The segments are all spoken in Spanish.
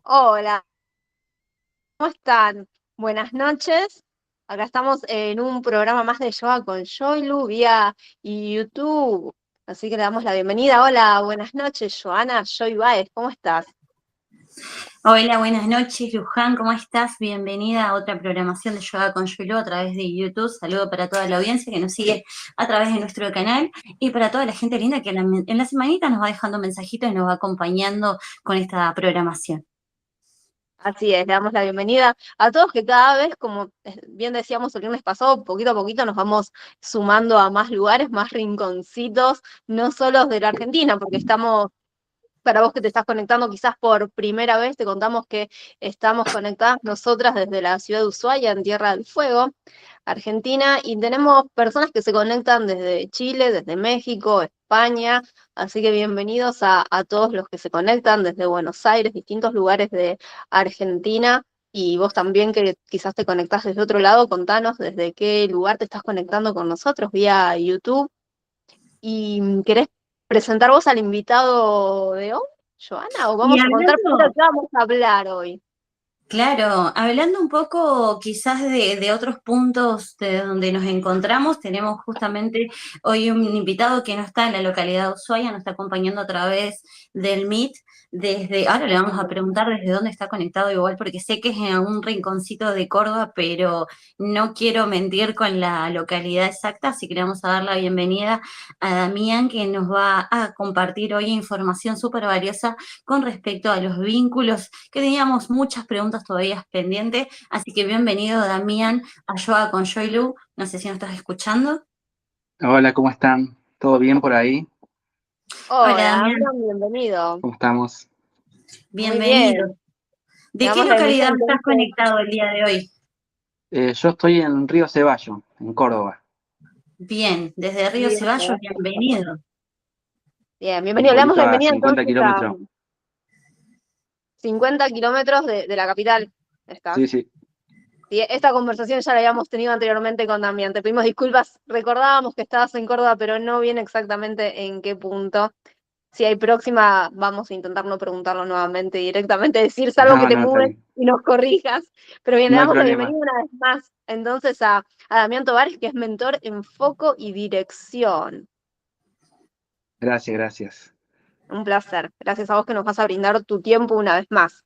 Hola, ¿cómo están? Buenas noches. Acá estamos en un programa más de Yoga con Joylu vía YouTube. Así que le damos la bienvenida. Hola, buenas noches, Joana, Joy Baez, ¿cómo estás? Hola, buenas noches, Luján, ¿cómo estás? Bienvenida a otra programación de Yoga con Yulo a través de YouTube. Saludo para toda la audiencia que nos sigue a través de nuestro canal y para toda la gente linda que en la semanita nos va dejando mensajitos y nos va acompañando con esta programación. Así es, le damos la bienvenida a todos que cada vez, como bien decíamos el viernes pasado, poquito a poquito nos vamos sumando a más lugares, más rinconcitos, no solo de la Argentina, porque estamos. Para vos que te estás conectando quizás por primera vez, te contamos que estamos conectadas nosotras desde la ciudad de Ushuaia, en Tierra del Fuego, Argentina, y tenemos personas que se conectan desde Chile, desde México, España, así que bienvenidos a todos los que se conectan desde Buenos Aires, distintos lugares de Argentina, y vos también que quizás te conectás desde otro lado, contanos desde qué lugar te estás conectando con nosotros vía YouTube. ¿Y querés presentar vos al invitado de hoy, Joana? ¿O Y vamos a contar primero hablando, qué vamos a hablar hoy? claro, hablando un poco quizás de otros puntos de donde nos encontramos, tenemos justamente hoy un invitado que no está en la localidad de Ushuaia, nos está acompañando a través del Meet. Ahora le vamos a preguntar desde dónde está conectado igual, porque sé que es en algún rinconcito de Córdoba, pero no quiero mentir con la localidad exacta, así que le vamos a dar la bienvenida a Damián, que nos va a compartir hoy información súper valiosa con respecto a los vínculos, que teníamos muchas preguntas todavía pendientes, así que bienvenido Damián a Yoga con Joylu, no sé si nos estás escuchando. Hola, ¿cómo están? ¿Todo bien por ahí? Hola Hola, Damián, Amram, bienvenido. ¿Cómo estamos? Muy bienvenido. bien. Le ¿De qué damos la bienvenida localidad estás entonces. conectado el día de hoy? Yo estoy en Río Ceballo, en Córdoba, Bien, desde Río Río Ceballos, Ceballos, Córdoba. bienvenido. Bien, un bienvenido. Le damos pueblito la a bienvenida 50 entonces a kilómetros. 50 kilómetros de la capital. ¿Estás? Sí, sí. Sí, esta conversación ya la habíamos tenido anteriormente con Damián. Te pedimos disculpas. Recordábamos que estabas en Córdoba, pero no bien exactamente en qué punto. Si hay próxima, vamos a intentar no preguntarlo nuevamente directamente, decir salvo que No, te no, está mudes bien. y nos corrijas. Pero bien, le No hay damos la problema. bienvenida una vez más entonces a Damián Tovares, que es mentor en foco y dirección. Gracias, gracias. Un placer. Gracias a vos que nos vas a brindar tu tiempo una vez más.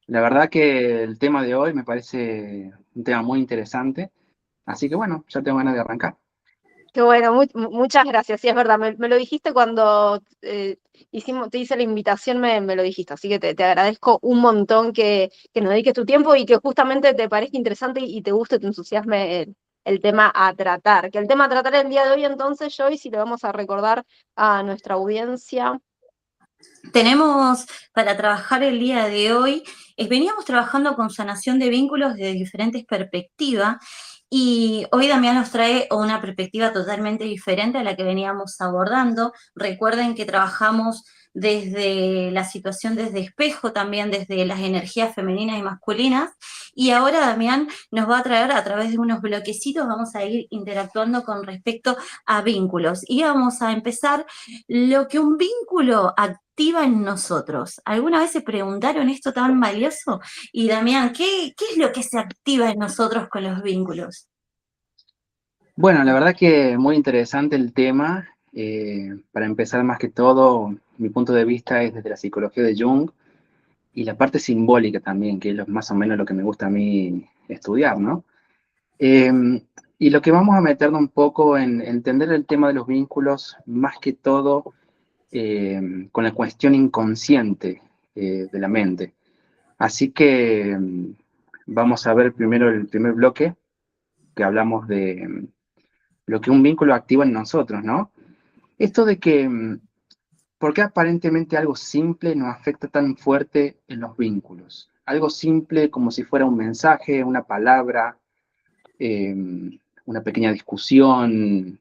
La verdad que el tema de hoy me parece un tema muy interesante, así que bueno, ya tengo ganas de arrancar. Qué bueno, muchas gracias. Sí, es verdad, me lo dijiste cuando te hice la invitación, me lo dijiste. Así que te agradezco un montón que nos dediques tu tiempo y que justamente te parezca interesante y te guste, te entusiasme el tema a tratar. Que el tema a tratar el día de hoy, entonces, Joyce, si le vamos a recordar a nuestra audiencia. Tenemos para trabajar el día de hoy, veníamos trabajando con sanación de vínculos desde diferentes perspectivas y hoy Damián nos trae una perspectiva totalmente diferente a la que veníamos abordando. Recuerden que trabajamos desde la situación desde espejo, también desde las energías femeninas y masculinas. Y ahora Damián nos va a traer a través de unos bloquecitos, vamos a ir interactuando con respecto a vínculos. Y vamos a empezar lo que un vínculo activa en nosotros. ¿Alguna vez se preguntaron esto tan valioso? Y Damián, ¿qué es lo que se activa en nosotros con los vínculos? Bueno, la verdad que muy interesante el tema. Para empezar, más que todo, mi punto de vista es desde la psicología de Jung y la parte simbólica también, que es más o menos lo que me gusta a mí estudiar, ¿no? Eh, y lo que vamos a meternos un poco en entender el tema de los vínculos, más que todo con la cuestión inconsciente de la mente. Así que vamos a ver primero el primer bloque, que hablamos de lo que un vínculo activa en nosotros, ¿no? Esto de que, ¿por qué aparentemente algo simple nos afecta tan fuerte en los vínculos? Algo simple como si fuera un mensaje, una palabra, eh, una pequeña discusión,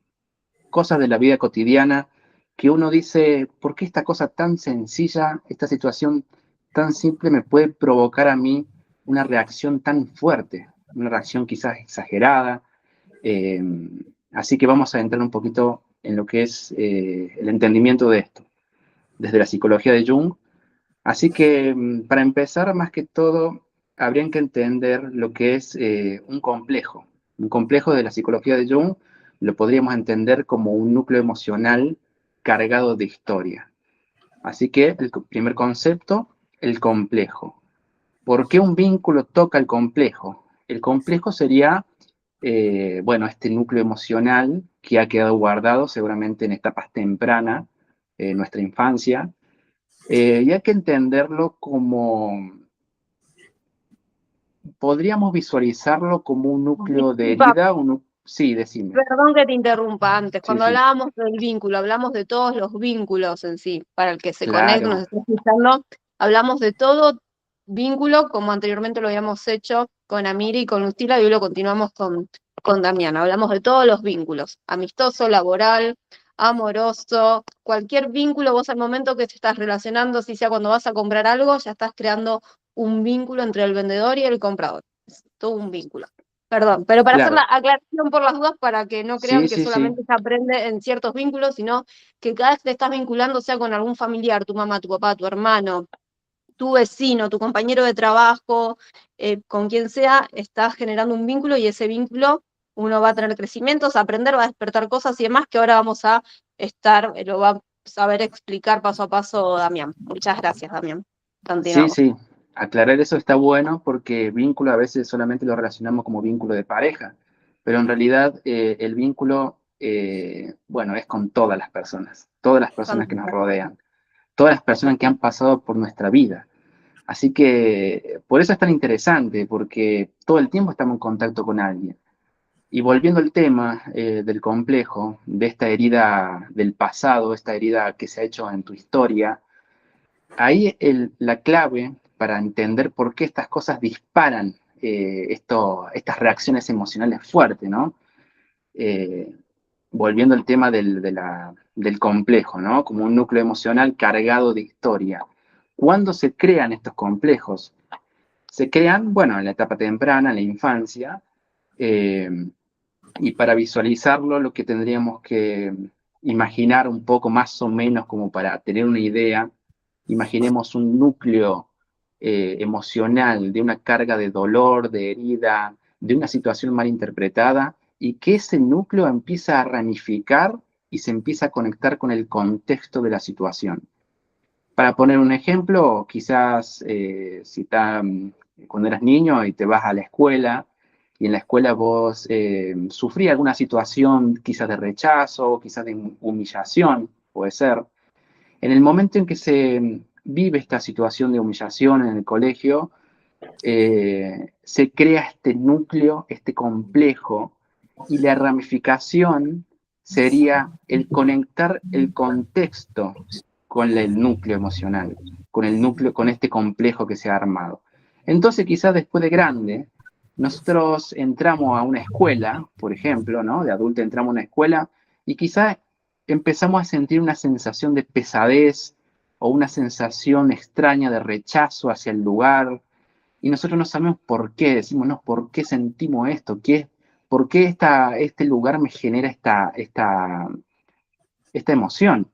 cosas de la vida cotidiana que uno dice, ¿por qué esta cosa tan sencilla, esta situación tan simple me puede provocar a mí una reacción tan fuerte? Una reacción quizás exagerada. Eh, Así que vamos a entrar un poquito en lo que es el entendimiento de esto, desde la psicología de Jung. Así que para empezar, más que todo, habrían que entender lo que es un complejo. Un complejo de la psicología de Jung lo podríamos entender como un núcleo emocional cargado de historia. Así que el primer concepto, el complejo. ¿Por qué un vínculo toca el complejo? El complejo sería, bueno, este núcleo emocional que ha quedado guardado seguramente en etapas tempranas, nuestra infancia, y hay que entenderlo como, podríamos visualizarlo como un núcleo de Disculpa, herida, sí, decime. perdón que te interrumpa antes. Sí, Cuando sí, hablábamos del vínculo, hablamos de todos los vínculos en sí. Para el que se conecte, nos claro, está escuchando, hablamos de todo vínculo, como anteriormente lo habíamos hecho con Amiri y con Lucila, y hoy lo continuamos con Damián. Hablamos de todos los vínculos, amistoso, laboral, amoroso, cualquier vínculo, vos al momento que te estás relacionando, si sea cuando vas a comprar algo, ya estás creando un vínculo entre el vendedor y el comprador. Es todo un vínculo. Perdón, pero para hacer la claro. aclaración por las dudas, para que no Sí, crean que sí, sí, solamente se aprende en ciertos vínculos, sino que cada vez que te estás vinculando, sea con algún familiar, tu mamá, tu papá, tu hermano, tu vecino, tu compañero de trabajo, con quien sea, estás generando un vínculo y ese vínculo uno va a tener crecimientos, a aprender, va a despertar cosas y demás que ahora vamos a estar, lo va a saber explicar paso a paso Damián. Muchas gracias, Damián. sí, Continuamos. sí. Aclarar eso está bueno porque vínculo a veces solamente lo relacionamos como vínculo de pareja, pero en realidad el vínculo, bueno, es con todas las personas que nos rodean, todas las personas que han pasado por nuestra vida. Así que por eso es tan interesante, porque todo el tiempo estamos en contacto con alguien. Y volviendo al tema del complejo, de esta herida del pasado, esta herida que se ha hecho en tu historia, ahí la clave para entender por qué estas cosas disparan estas reacciones emocionales fuertes, ¿no? Eh, volviendo al tema del complejo, ¿no? Como un núcleo emocional cargado de historia. ¿Cuándo se crean estos complejos? Se crean, bueno, en la etapa temprana, en la infancia, eh, y para visualizarlo lo que tendríamos que imaginar un poco más o menos como para tener una idea, imaginemos un núcleo emocional de una carga de dolor, de herida, de una situación mal interpretada, y que ese núcleo empieza a ramificar y se empieza a conectar con el contexto de la situación. Para poner un ejemplo, quizás si cuando eras niño y te vas a la escuela y en la escuela vos sufrías alguna situación quizás de rechazo, quizás de humillación, puede ser. En el momento en que se vive esta situación de humillación en el colegio, se crea este núcleo, este complejo, y la ramificación sería el conectar el contexto con el núcleo emocional, con el núcleo, con este complejo que se ha armado. Entonces, quizás después de grande, nosotros entramos a una escuela, por ejemplo, ¿no? De adulto entramos a una escuela y quizás empezamos a sentir una sensación de pesadez o una sensación extraña de rechazo hacia el lugar, y nosotros no sabemos por qué, decimos, no, ¿por qué sentimos esto? ¿Por qué este lugar me genera esta emoción?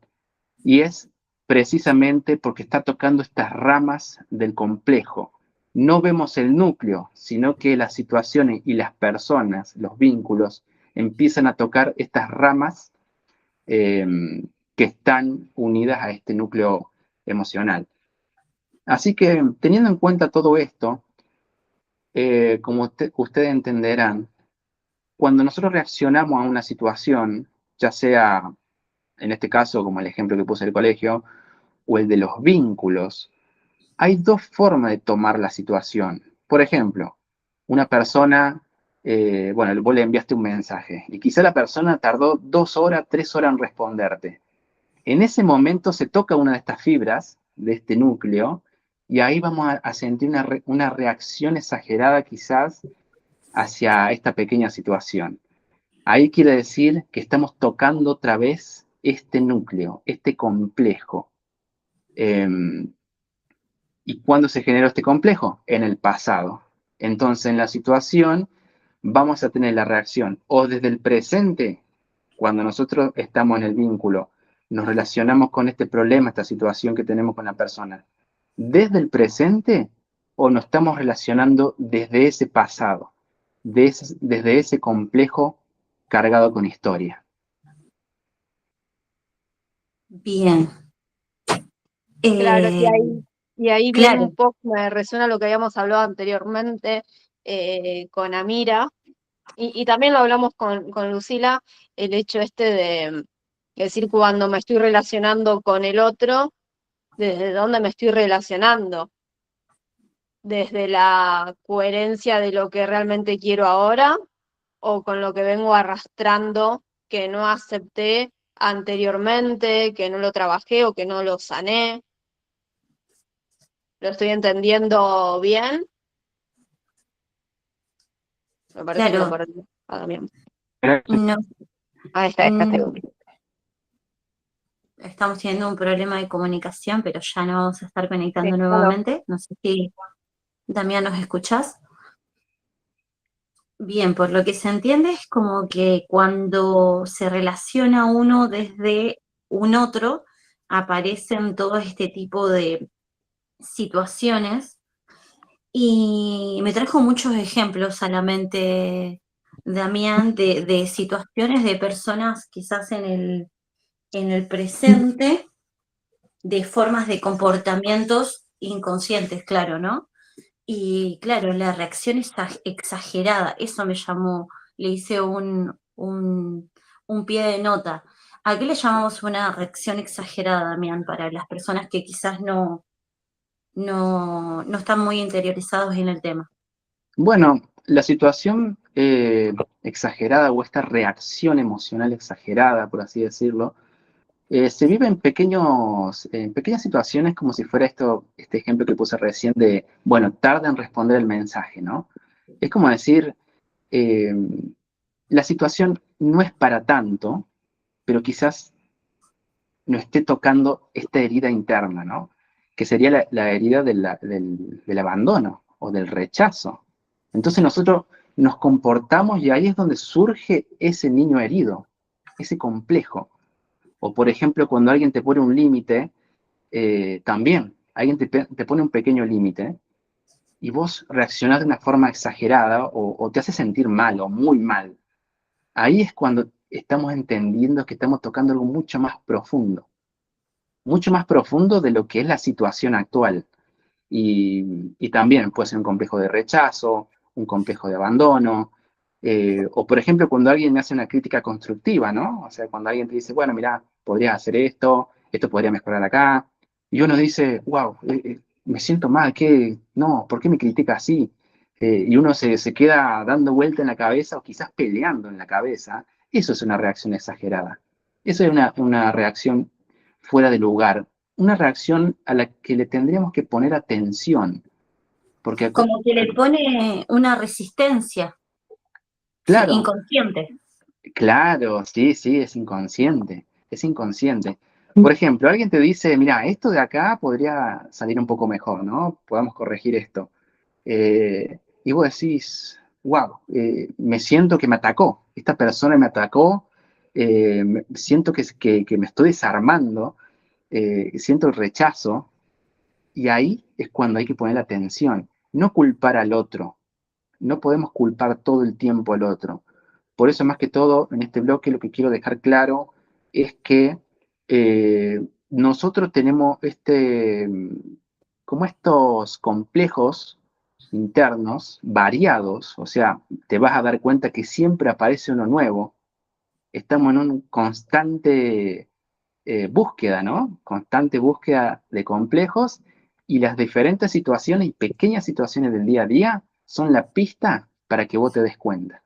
Y es precisamente porque está tocando estas ramas del complejo. No vemos el núcleo, sino que las situaciones y las personas, los vínculos, empiezan a tocar estas ramas eh, que están unidas a este núcleo emocional. Así que teniendo en cuenta todo esto, como ustedes entenderán, cuando nosotros reaccionamos a una situación, ya sea en este caso como el ejemplo que puse del colegio, o el de los vínculos, hay dos formas de tomar la situación. Por ejemplo, una persona, bueno, vos le enviaste un mensaje y quizá la persona tardó 2 horas, 3 horas en responderte. En ese momento se toca una de estas fibras de este núcleo y ahí vamos a sentir una reacción exagerada quizás hacia esta pequeña situación. Ahí quiere decir que estamos tocando otra vez este núcleo, este complejo. Eh, ¿Y cuándo se generó este complejo? En el pasado. Entonces, en la situación vamos a tener la reacción o desde el presente, cuando nosotros estamos en el vínculo, nos relacionamos con este problema, esta situación que tenemos con la persona. desde el presente o nos estamos relacionando desde ese pasado, desde ese complejo cargado con historia? Bien. Claro, y ahí viene Claro, un poco, me resuena lo que habíamos hablado anteriormente con Amira, y también lo hablamos con Lucila, el hecho este de decir cuando me estoy relacionando con el otro, ¿desde dónde me estoy relacionando? ¿Desde la coherencia de lo que realmente quiero ahora o con lo que vengo arrastrando que no acepté anteriormente, que no lo trabajé o que no lo sané? ¿Lo estoy entendiendo bien? Me parece que lo claro. perdí. Bien. No, Ahí está, está. estamos teniendo un problema de comunicación, pero ya no vamos a estar Sí, conectando hola. nuevamente. No sé si, Damián, ¿nos escuchás? Bien, por lo que se entiende es como que cuando se relaciona uno desde un otro, aparecen todo este tipo de situaciones y me trajo muchos ejemplos a la mente, Damián, de situaciones de personas quizás en el presente, de formas de comportamientos inconscientes, claro, ¿no? Y claro, la reacción exagerada, eso me llamó, le hice un pie de nota. ¿A qué le llamamos una reacción exagerada, Damián, para las personas que quizás no están muy interiorizados en el tema? Bueno, la situación exagerada o esta reacción emocional exagerada, por así decirlo, se vive en pequeñas situaciones como si fuera este ejemplo que puse recién de, bueno, tarda en responder el mensaje, ¿no? Es como decir, eh, la situación no es para tanto, pero quizás no esté tocando esta herida interna, ¿no? Que sería la herida del abandono o del rechazo. Entonces nosotros nos comportamos y ahí es donde surge ese niño herido, ese complejo. O por ejemplo, cuando alguien te pone un límite, también, alguien te pone un pequeño límite y vos reaccionás de una forma exagerada o te hace sentir mal o muy mal. Ahí es cuando estamos entendiendo que estamos tocando algo mucho más profundo de lo que es la situación actual. Y también puede ser un complejo de rechazo, un complejo de abandono, o por ejemplo cuando alguien me hace una crítica constructiva, ¿no? O sea, cuando alguien te dice, bueno, mira, podrías hacer esto, esto podría mejorar acá, y uno dice, wow, me siento mal, ¿qué? No, ¿por qué me critica así? Y uno se queda dando vuelta en la cabeza o quizás peleando en la cabeza. Eso es una reacción exagerada. Eso es una reacción fuera de lugar, una reacción a la que le tendríamos que poner atención, porque, Como que le pone una resistencia, sí, claro, inconsciente. claro, sí, sí, es inconsciente, es inconsciente. Por ejemplo, alguien te dice, mira, esto de acá podría salir un poco mejor, ¿no? Podamos corregir esto. Y vos decís, wow, me siento que me atacó, esta persona me atacó, siento que me estoy desarmando, siento el rechazo. Y ahí es cuando hay que poner atención, no culpar al otro. No podemos culpar todo el tiempo al otro. Por eso, más que todo, en este bloque lo que quiero dejar claro es que nosotros tenemos como estos complejos internos variados, o sea, te vas a dar cuenta que siempre aparece uno nuevo. Estamos en un constante búsqueda, ¿no? Constante búsqueda de complejos y las diferentes situaciones y pequeñas situaciones del día a día son la pista para que vos te des cuenta.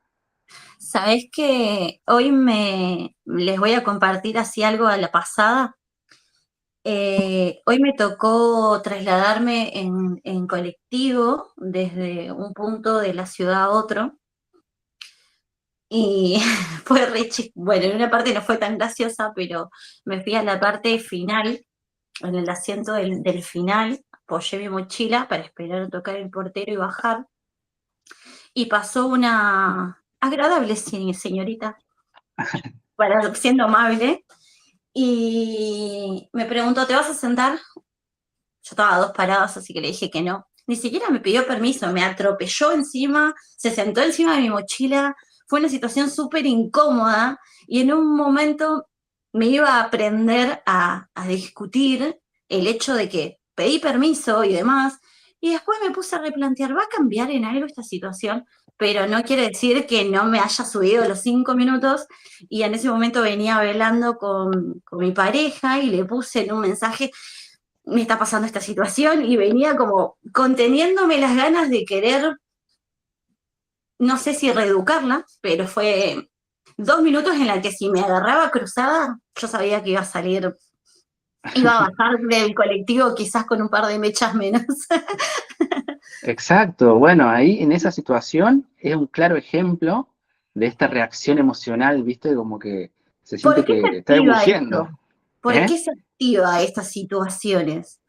¿Sabés que hoy les voy a compartir así algo a la pasada? Hoy me tocó trasladarme en colectivo desde un punto de la ciudad a otro y fue bueno, en una parte no fue tan graciosa, pero me fui a la parte final, en el asiento del final, apoyé mi mochila para esperar a tocar el portero y bajar, y pasó una agradable señorita, siendo amable, y me preguntó, ¿te vas a sentar? Yo estaba a 2 paradas, así que le dije que no. Ni siquiera me pidió permiso, me atropelló encima, se sentó encima de mi mochila. Fue una situación súper incómoda y en un momento me iba a aprender a discutir el hecho de que pedí permiso y demás, y después me puse a replantear, ¿va a cambiar en algo esta situación? Pero no quiere decir que no me haya subido los 5 minutos, y en ese momento venía hablando con mi pareja y le puse en un mensaje, me está pasando esta situación, y venía como conteniéndome las ganas de querer, no sé si reeducarla, pero fue 2 minutos en la que si me agarraba cruzada, yo sabía que iba a salir, iba a bajar del colectivo quizás con un par de mechas menos. Exacto, bueno, ahí en esa situación es un claro ejemplo de esta reacción emocional, ¿viste? Como que se siente ¿Por qué se que está activa ebulliendo, esto? ¿Por ¿eh? qué se activa estas situaciones?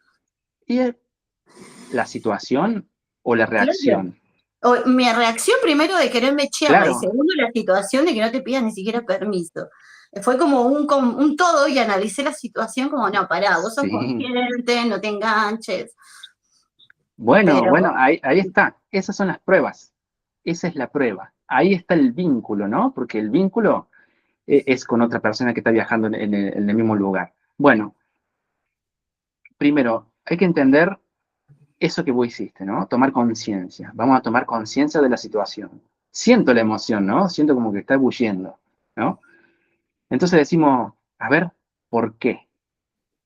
Y es la situación o la Claro. reacción. Mi reacción primero de quererme echarla, y Claro, segundo la situación de que no te pidan ni siquiera permiso. Fue como un todo, y analicé la situación como, no, pará, vos sos sí. consciente, no te enganches, Bueno, pero ahí está. Esas son las pruebas. Esa es la prueba. Ahí está el vínculo, ¿no? Porque el vínculo es con otra persona que está viajando en el mismo lugar. Bueno, primero, hay que entender eso que vos hiciste, ¿no? Tomar conciencia. Vamos a tomar conciencia de la situación. Siento la emoción, ¿no? Siento como que está ebulliendo, ¿no? Entonces decimos, a ver, ¿por qué?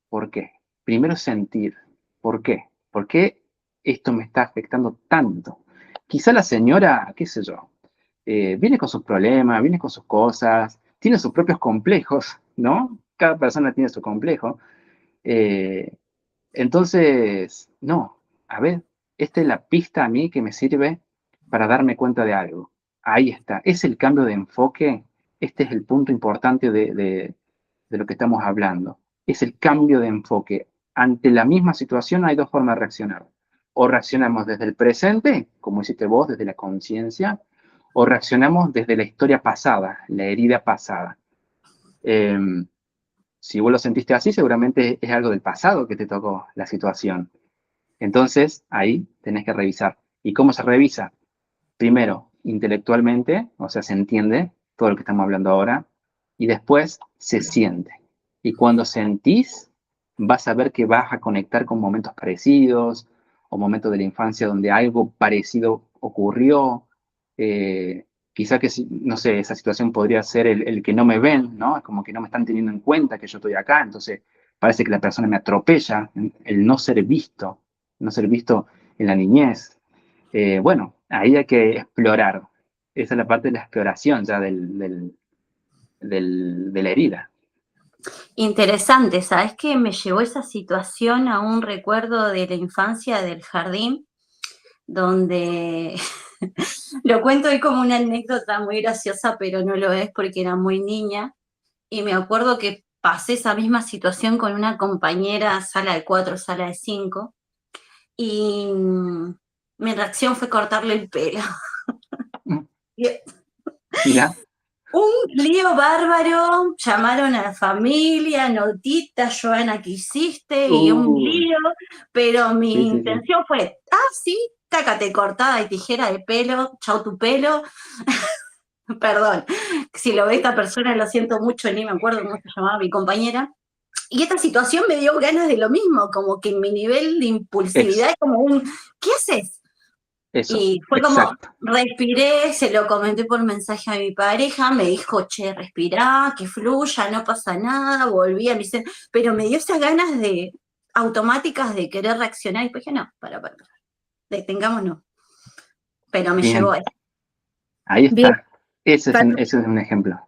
¿Por qué? Primero sentir, ¿por qué? ¿Por qué esto me está afectando tanto? Quizá la señora, qué sé yo, viene con sus problemas, viene con sus cosas, tiene sus propios complejos, ¿no? Cada persona tiene su complejo. Eh, entonces, no, a ver, esta es la pista a mí que me sirve para darme cuenta de algo. Ahí está, es el cambio de enfoque, este es el punto importante de lo que estamos hablando. Es el cambio de enfoque. Ante la misma situación hay dos formas de reaccionar. O reaccionamos desde el presente, como hiciste vos, desde la conciencia, o reaccionamos desde la historia pasada, la herida pasada. Eh, si vos lo sentiste así, seguramente es algo del pasado que te tocó la situación. Entonces, ahí tenés que revisar. ¿Y cómo se revisa? Primero, intelectualmente, o sea, se entiende todo lo que estamos hablando ahora, y después se siente. Y cuando sentís, vas a ver que vas a conectar con momentos parecidos, o momentos de la infancia donde algo parecido ocurrió. Quizá que, no sé, esa situación podría ser el que no me ven, ¿no? Es como que no me están teniendo en cuenta que yo estoy acá, entonces parece que la persona me atropella, el no ser visto en la niñez. Bueno, ahí hay que explorar. Esa es la parte de la exploración ya de la herida. interesante. ¿Sabes qué? Me llevó esa situación a un recuerdo de la infancia del jardín, donde lo cuento hoy como una anécdota muy graciosa, pero no lo es porque era muy niña. Y me acuerdo que pasé esa misma situación con una compañera, sala de 4, sala de 5, y mi reacción fue cortarle el pelo. Y Mira, un lío bárbaro, llamaron a la familia, notita, Joana, ¿qué hiciste? Y un uy, lío, pero mi sí, sí, sí. intención fue, sí, cácate, cortada y tijera de pelo, chau tu pelo. Perdón, si lo ve esta persona, lo siento mucho, ni me acuerdo cómo se llamaba mi compañera. Y esta situación me dio ganas de lo mismo, como que mi nivel de impulsividad Ex, es como ¿qué haces? eso, Y fue como, exacto. respiré, se lo comenté por mensaje a mi pareja, me dijo, che, respirá, que fluya, no pasa nada, volví a mi centro, pero me dio esas ganas de automáticas de querer reaccionar, y pues dije, no, para, detengámonos, pero me llevó a Bien, eso. ahí Bien, está. Ese es un ejemplo.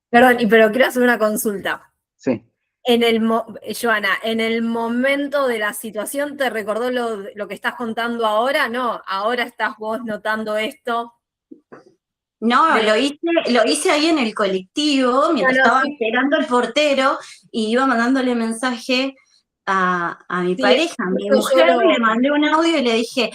perdón, pero quiero hacer una consulta. Sí. Joana, ¿en el momento de la situación te recordó lo que estás contando ahora? No, ahora estás vos notando esto. No, lo hice ahí en el colectivo, mientras No, estaba sí, esperando el portero, y iba mandándole mensaje a mi sí, pareja, a mi eso yo mujer, le mandé un audio y le dije,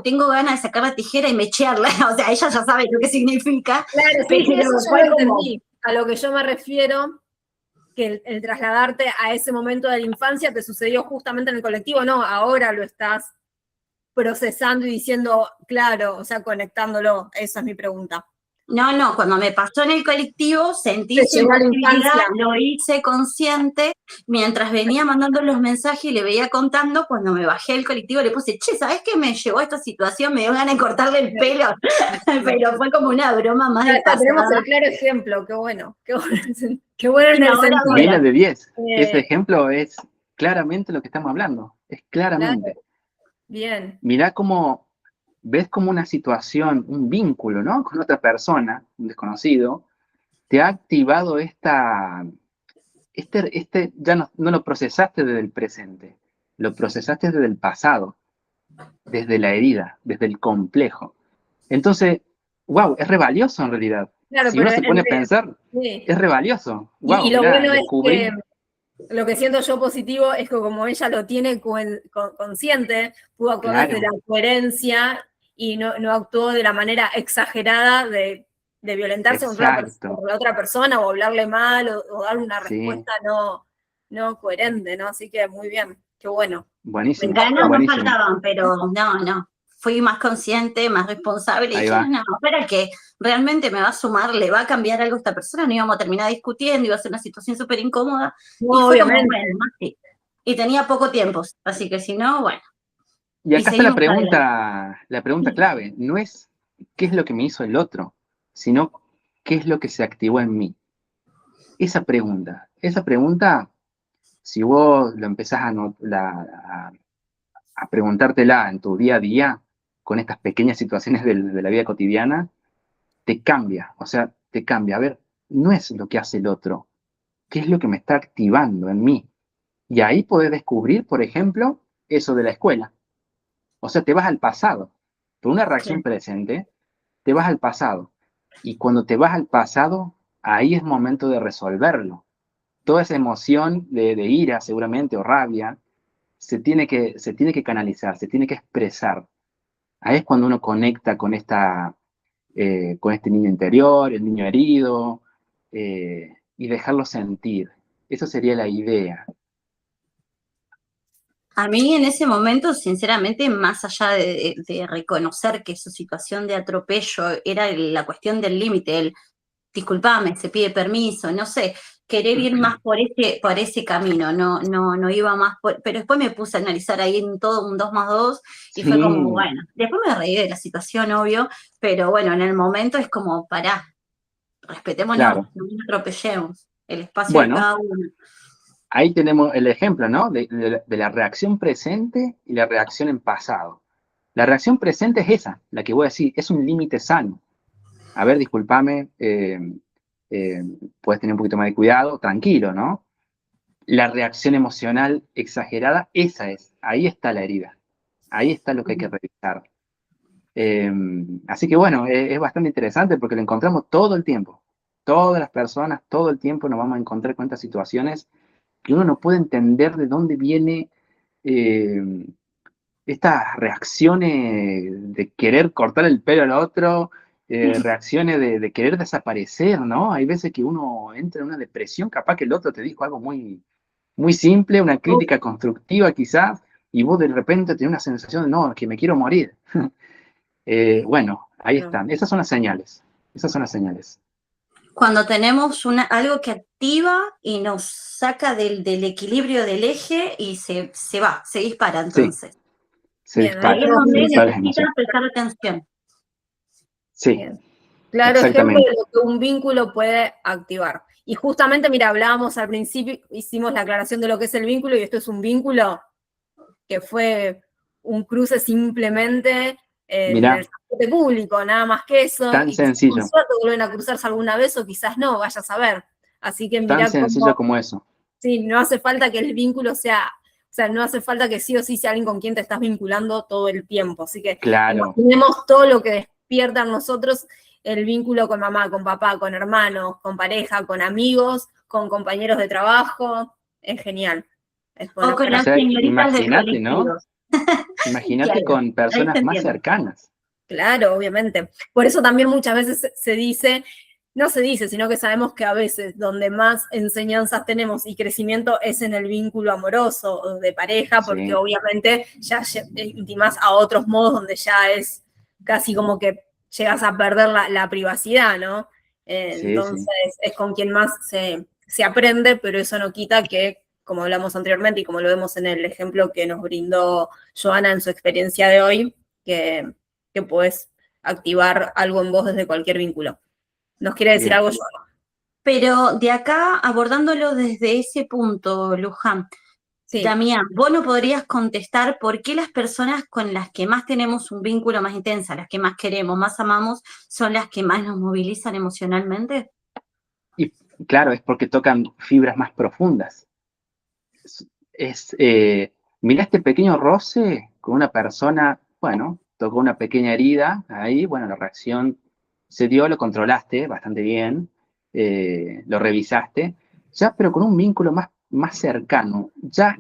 tengo ganas de sacar la tijera y mechearla. O sea, ella ya sabe lo que significa, claro, sí, pero sí, eso ya fue lo como, entendí. A lo que yo me refiero que el trasladarte a ese momento de la infancia te sucedió justamente en el colectivo, no, ahora lo estás procesando y diciendo, claro, o sea, conectándolo, esa es mi pregunta. No, cuando me pasó en el colectivo sentí Te su llegó a la emotividad, infancia. lo hice consciente, mientras venía mandando los mensajes y le veía contando, cuando me bajé del colectivo le puse, che, ¿sabés qué me llevó a esta situación? Me dio ganas de cortarle el pelo, pero fue como una broma más Ya de está, tenemos pasada. el claro ejemplo, qué bueno en Y el ahora, sentido. Viene de 10. Ese Eh, ejemplo es claramente lo que estamos hablando. Es claramente. Bien, Mirá cómo ves como una situación, un vínculo, ¿no? Con otra persona, un desconocido, te ha activado ya no lo procesaste desde el presente, lo procesaste desde el pasado, desde la herida, desde el complejo. Entonces, wow, es re valioso en realidad. claro, Si pero uno se pone a pensar, sí. es re valioso. Y Wow, lo mirá, bueno es que descubrí. lo que siento yo positivo es que como ella lo tiene consciente, pudo actuar desde la Claro, coherencia y no actuó de la manera exagerada de violentarse exacto. contra la otra persona o hablarle mal o dar una Sí, respuesta no coherente, ¿no? Así que muy bien, qué bueno. Me buenísimo, encantó. Ganas no buenísimo. faltaban, pero no. Fui más consciente, más responsable y Ahí dije, va. no, espera que realmente me va a sumar, le va a cambiar algo a esta persona, no íbamos a terminar discutiendo, iba a ser una situación súper incómoda. No, Y fue como, obviamente. bueno, más sí. Y tenía poco tiempo, así que si no, bueno. Y Y acá está seguimos adelante. la pregunta clave. No es qué es lo que me hizo el otro, sino qué es lo que se activó en mí. Esa pregunta, si vos lo empezás a preguntártela en tu día a día, con estas pequeñas situaciones de la vida cotidiana, te cambia, o sea, te cambia. A ver, no es lo que hace el otro, qué es lo que me está activando en mí. Y ahí podés descubrir, por ejemplo, eso de la escuela. O sea, te vas al pasado. Por una reacción Sí. presente, te vas al pasado. Y cuando te vas al pasado, ahí es momento de resolverlo. Toda esa emoción de ira, seguramente, o rabia, se tiene que canalizar, se tiene que expresar. Ahí es cuando uno conecta con este niño interior, el niño herido, y dejarlo sentir. Esa sería la idea. A mí en ese momento, sinceramente, más allá de reconocer que su situación de atropello era la cuestión del límite, el disculpame, se pide permiso, no sé, querer ir más por ese camino, no iba más por, pero después me puse a analizar ahí en todo un 2 más 2 y fue como, Sí, bueno, después me reí de la situación, obvio, pero bueno, en el momento es como, pará, respetémonos, claro. no nos atropellemos, el espacio de Bueno, cada uno. ahí tenemos el ejemplo, ¿no? De la reacción presente y la reacción en pasado. La reacción presente es esa, la que voy a decir, es un límite sano. A ver, discúlpame, puedes tener un poquito más de cuidado, tranquilo, ¿no? La reacción emocional exagerada, esa es, ahí está la herida, ahí está lo que hay que revisar. Eh, Así que bueno, es bastante interesante porque lo encontramos todo el tiempo. Todas las personas, todo el tiempo nos vamos a encontrar con estas situaciones que uno no puede entender de dónde viene eh, estas reacciones de querer cortar el pelo al otro, reacciones de querer desaparecer, ¿no? Hay veces que uno entra en una depresión, capaz que el otro te dijo algo muy simple, una crítica constructiva quizás, y vos de repente tenés una sensación de, no, que me quiero morir. Bueno, ahí están, esas son las señales, esas son las señales. Cuando tenemos algo que activa y nos saca del equilibrio del eje y se va, se dispara Sí, entonces. se Bien, ahí Ahí es dispara, tenemos se donde un dispara la necesitas emoción. prestar atención. Sí, bien. Claro ejemplo de exactamente. lo que un vínculo puede activar. Y justamente, mira, hablábamos al principio, hicimos la aclaración de lo que es el vínculo, y esto es un vínculo que fue un cruce simplemente en el Mirá, transporte público, nada más que eso, tan y quizás con sencillo, suerte vuelven a cruzarse alguna vez o quizás no, vaya a saber. Así que tan mira sencillo cómo, como eso. sí, no hace falta que el vínculo sea, o sea, no hace falta que sí o sí sea alguien con quien te estás vinculando todo el tiempo. Así que Claro, imaginemos todo lo que despierta en nosotros el vínculo con mamá, con papá, con hermanos, con pareja, con amigos, con compañeros de trabajo. Es genial. Es O bueno con o para. las sea, señoritas del imagínate, ¿no? colectivo. Imagínate Claro, con ahí se personas más entiende. cercanas. Claro, obviamente. Por eso también muchas veces se dice, no se dice, sino que sabemos que a veces donde más enseñanzas tenemos y crecimiento es en el vínculo amoroso o de pareja, porque Sí. obviamente ya intimás a otros modos donde ya es casi como que llegas a perder la privacidad, ¿no? Sí, Entonces sí. es con quien más se aprende, pero eso no quita que, como hablamos anteriormente y como lo vemos en el ejemplo que nos brindó Joana en su experiencia de hoy, que puedes activar algo en vos desde cualquier vínculo. ¿Nos quiere decir Bien. algo, Joana? Pero de acá, abordándolo desde ese punto, Luján, Sí. Damián, vos no podrías contestar por qué las personas con las que más tenemos un vínculo más intenso, las que más queremos, más amamos, son las que más nos movilizan emocionalmente. Y claro, es porque tocan fibras más profundas. Mira este pequeño roce con una persona, bueno, tocó una pequeña herida, ahí, bueno, la reacción se dio, lo controlaste bastante bien, lo revisaste, ya, pero con un vínculo más cercano, ya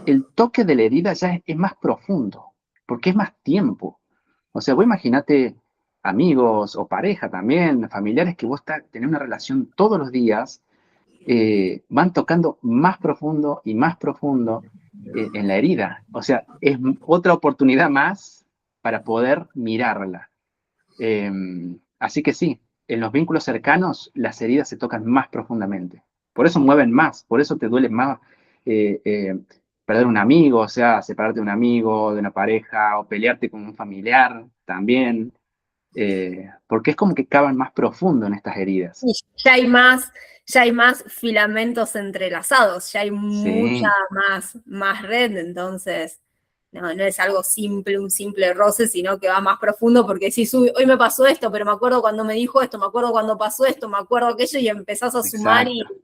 el toque de la herida ya es más profundo, porque es más tiempo. O sea, vos imaginate amigos o pareja también, familiares que vos tenés una relación todos los días, van tocando más profundo en la herida. O sea, es otra oportunidad más para poder mirarla. Eh, Así que sí, en los vínculos cercanos las heridas se tocan más profundamente. Por eso mueven más, por eso te duele más eh, eh, perder un amigo, o sea, separarte de un amigo, de una pareja, o pelearte con un familiar también, porque es como que cavan más profundo en estas heridas. Y ya hay más filamentos entrelazados, ya hay mucha Sí, más red, entonces no es algo simple, un simple roce, sino que va más profundo porque si hoy me pasó esto, pero me acuerdo cuando me dijo esto, me acuerdo cuando pasó esto, me acuerdo aquello y empezás a sumar y exacto.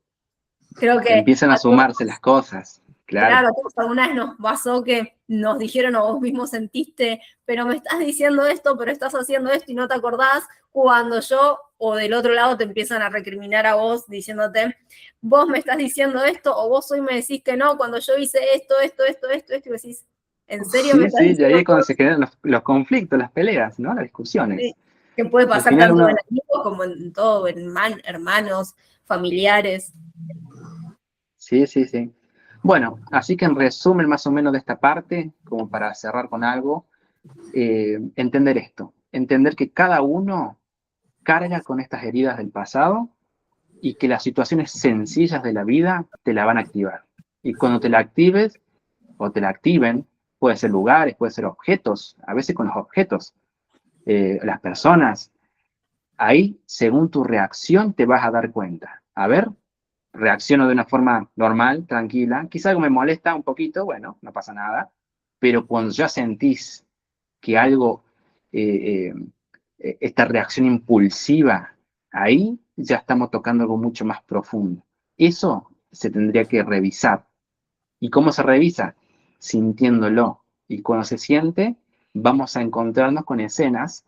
creo que Empiezan a a todos. sumarse las cosas, claro. Claro, a todos alguna vez nos pasó que nos dijeron o vos mismo sentiste, pero me estás diciendo esto, pero estás haciendo esto y no te acordás, cuando yo o del otro lado te empiezan a recriminar a vos diciéndote, vos me estás diciendo esto o vos hoy me decís que no, cuando yo hice esto, y decís, ¿en serio me Sí, estás sí, y ahí diciendo es todo cuando se generan los conflictos, las peleas, ¿no? Las esto? discusiones. Que puede Al pasar final tanto en uno, amigos como en todo, en hermanos, familiares. sí, sí, sí. Bueno, así que en resumen más o menos de esta parte, como para cerrar con algo, entender esto, entender que cada uno carga con estas heridas del pasado y que las situaciones sencillas de la vida te la van a activar. Y cuando te la actives o te la activen, puede ser lugares, puede ser objetos, a veces con los objetos, las personas, ahí según tu reacción te vas a dar cuenta. A ver, reacciono de una forma normal, tranquila, quizá algo me molesta un poquito, bueno, no pasa nada, pero cuando ya sentís que algo, eh, esta reacción impulsiva, ahí ya estamos tocando algo mucho más profundo. Eso se tendría que revisar. ¿Y cómo se revisa? Sintiéndolo. Y cuando se siente, vamos a encontrarnos con escenas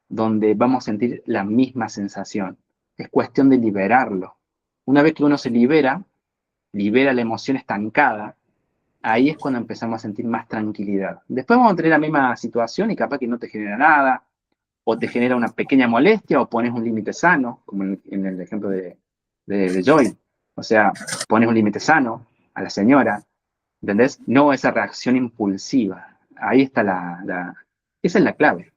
donde vamos a sentir la misma sensación. Es cuestión de liberarlo. Una vez que uno se libera la emoción estancada, ahí es cuando empezamos a sentir más tranquilidad. Después vamos a tener la misma situación y capaz que no te genera nada, o te genera una pequeña molestia, o pones un límite sano, como en el ejemplo de Joy. O sea, pones un límite sano a la señora, ¿entendés? No esa reacción impulsiva. Ahí está esa es la clave.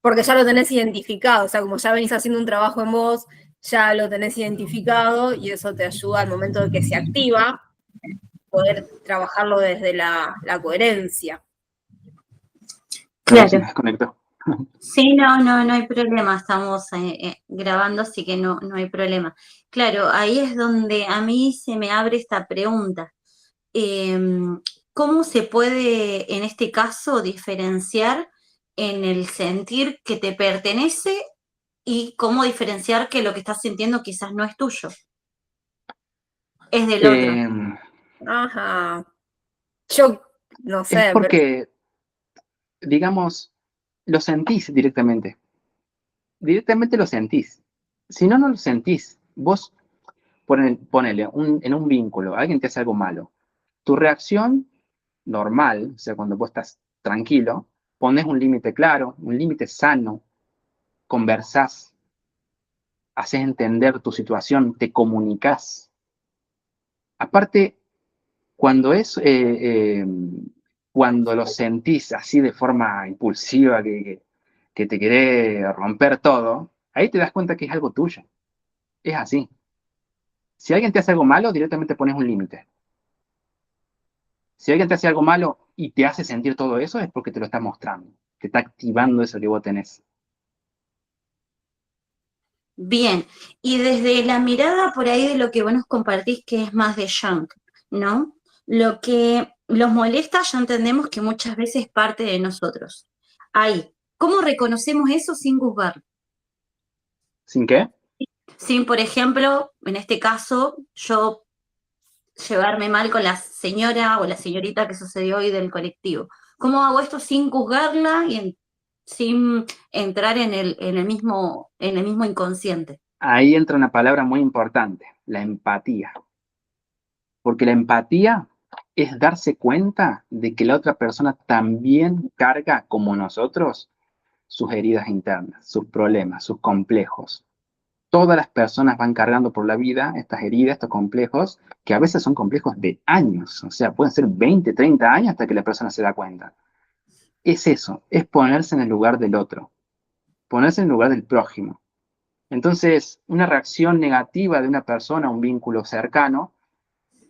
Porque ya lo tenés identificado, o sea, como ya venís haciendo un trabajo en vos, ya lo tenés identificado y eso te ayuda al momento de que se activa, poder trabajarlo desde la coherencia. Perdón, se Claro. me desconectó. Sí, no hay problema, estamos grabando, así que no hay problema. Claro, ahí es donde a mí se me abre esta pregunta. ¿Cómo se puede, en este caso, diferenciar en el sentir que te pertenece y cómo diferenciar que lo que estás sintiendo quizás no es tuyo, es del otro? Eh, Ajá. Yo no es sé, pero porque, digamos, lo sentís directamente. Directamente lo sentís. Si no, no lo sentís. Vos ponele en un vínculo, alguien te hace algo malo. Tu reacción normal, o sea, cuando vos estás tranquilo, pones un límite claro, un límite sano, conversás, haces entender tu situación, te comunicas. Aparte, cuando cuando lo sentís así de forma impulsiva, que te quiere romper todo, ahí te das cuenta que es algo tuyo. Es así. Si alguien te hace algo malo, directamente pones un límite. Si alguien te hace algo malo y te hace sentir todo eso, es porque te lo está mostrando, te está activando eso que vos tenés. Bien, y desde la mirada por ahí de lo que vos nos compartís, que es más de Jung, ¿no? Lo que los molesta ya entendemos que muchas veces es parte de nosotros. Ahí, ¿cómo reconocemos eso sin juzgar? ¿Sin qué? Sin, por ejemplo, en este caso, yo llevarme mal con la señora o la señorita que sucedió hoy del colectivo. ¿Cómo hago esto sin juzgarla y sin entrar en el mismo inconsciente? Ahí entra una palabra muy importante, la empatía. Porque la empatía es darse cuenta de que la otra persona también carga, como nosotros, sus heridas internas, sus problemas, sus complejos. Todas las personas van cargando por la vida estas heridas, estos complejos, que a veces son complejos de años, o sea, pueden ser 20, 30 años hasta que la persona se da cuenta. Es eso, es ponerse en el lugar del otro, ponerse en el lugar del prójimo. Entonces, una reacción negativa de una persona a un vínculo cercano,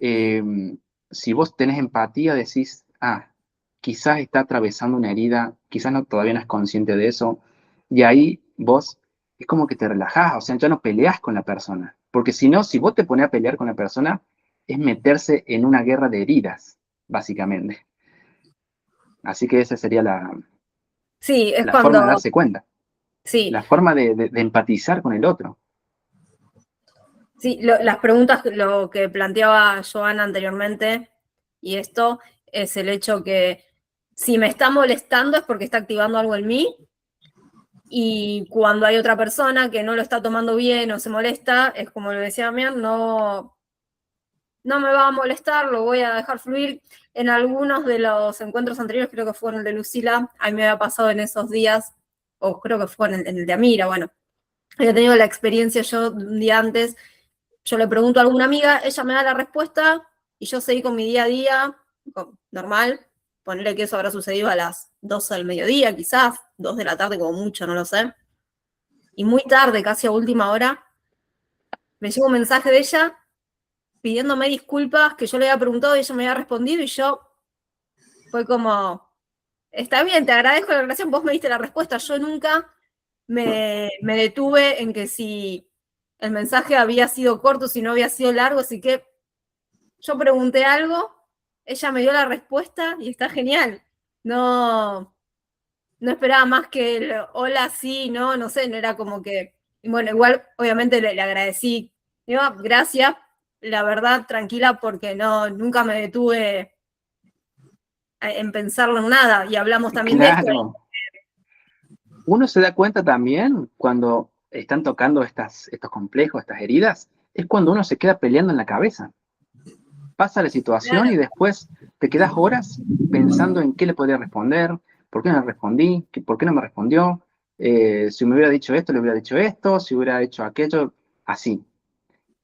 eh, si vos tenés empatía, decís, quizás está atravesando una herida, quizás no, todavía no es consciente de eso, y ahí vos es como que te relajás, o sea, ya no peleás con la persona, porque si no, si vos te pones a pelear con la persona, es meterse en una guerra de heridas, básicamente. Así que esa sería Sí, es la forma de cuando, darse cuenta, sí, la forma de empatizar con el otro. sí, las preguntas, lo que planteaba Joana anteriormente, y esto es el hecho que si me está molestando es porque está activando algo en mí, y cuando hay otra persona que no lo está tomando bien o se molesta, es como lo decía Damián, no me va a molestar, lo voy a dejar fluir. En algunos de los encuentros anteriores, creo que fueron el de Lucila, a mí me había pasado en esos días, o creo que fue en el de Amira, bueno, había tenido la experiencia yo un día antes, yo le pregunto a alguna amiga, ella me da la respuesta y yo seguí con mi día a día, normal, ponerle que eso habrá sucedido a las 12 del mediodía, quizás, 2 de la tarde como mucho, no lo sé. Y muy tarde, casi a última hora, me llegó un mensaje de ella pidiéndome disculpas, que yo le había preguntado y ella me había respondido y yo fue como, está bien, te agradezco la relación, vos me diste la respuesta, yo nunca me detuve en que si el mensaje había sido corto, si no había sido largo, así que yo pregunté algo, ella me dio la respuesta y está genial. No, no esperaba más que el hola, sí, no sé, no era como que, bueno, igual obviamente le agradecí, digo, gracias, la verdad, tranquila, porque no, nunca me detuve en pensarlo en nada, y hablamos también de esto. Claro. Uno se da cuenta también cuando están tocando estos complejos, estas heridas, es cuando uno se queda peleando en la cabeza. Pasa la situación Claro. y después te quedas horas pensando en qué le podría responder, por qué no le respondí, por qué no me respondió, si me hubiera dicho esto, le hubiera dicho esto, si hubiera hecho aquello, así.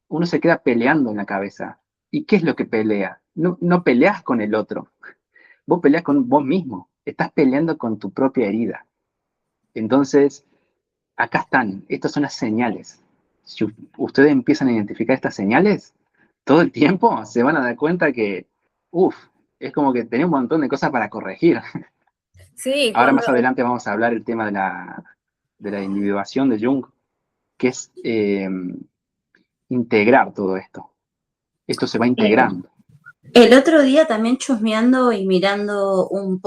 Uno se queda peleando en la cabeza. ¿Y qué es lo que pelea? No, no peleas con el otro, vos peleas con vos mismo, estás peleando con tu propia herida. Entonces, acá están, estas son las señales. Si ustedes empiezan a identificar estas señales, todo el tiempo se van a dar cuenta que, es como que tenés un montón de cosas para corregir. Sí, Ahora más adelante vamos a hablar el tema de la individuación de Jung, que es integrar todo esto. Esto se va integrando. El otro día también chusmeando y mirando un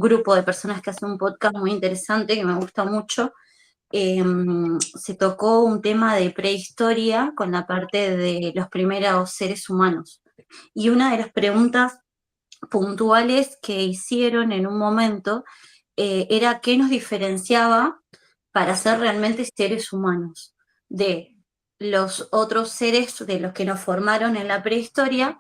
grupo de personas que hacen un podcast muy interesante que me gusta mucho, se tocó un tema de prehistoria con la parte de los primeros seres humanos. Y una de las preguntas puntuales que hicieron en un momento era qué nos diferenciaba para ser realmente seres humanos de los otros seres de los que nos formaron en la prehistoria,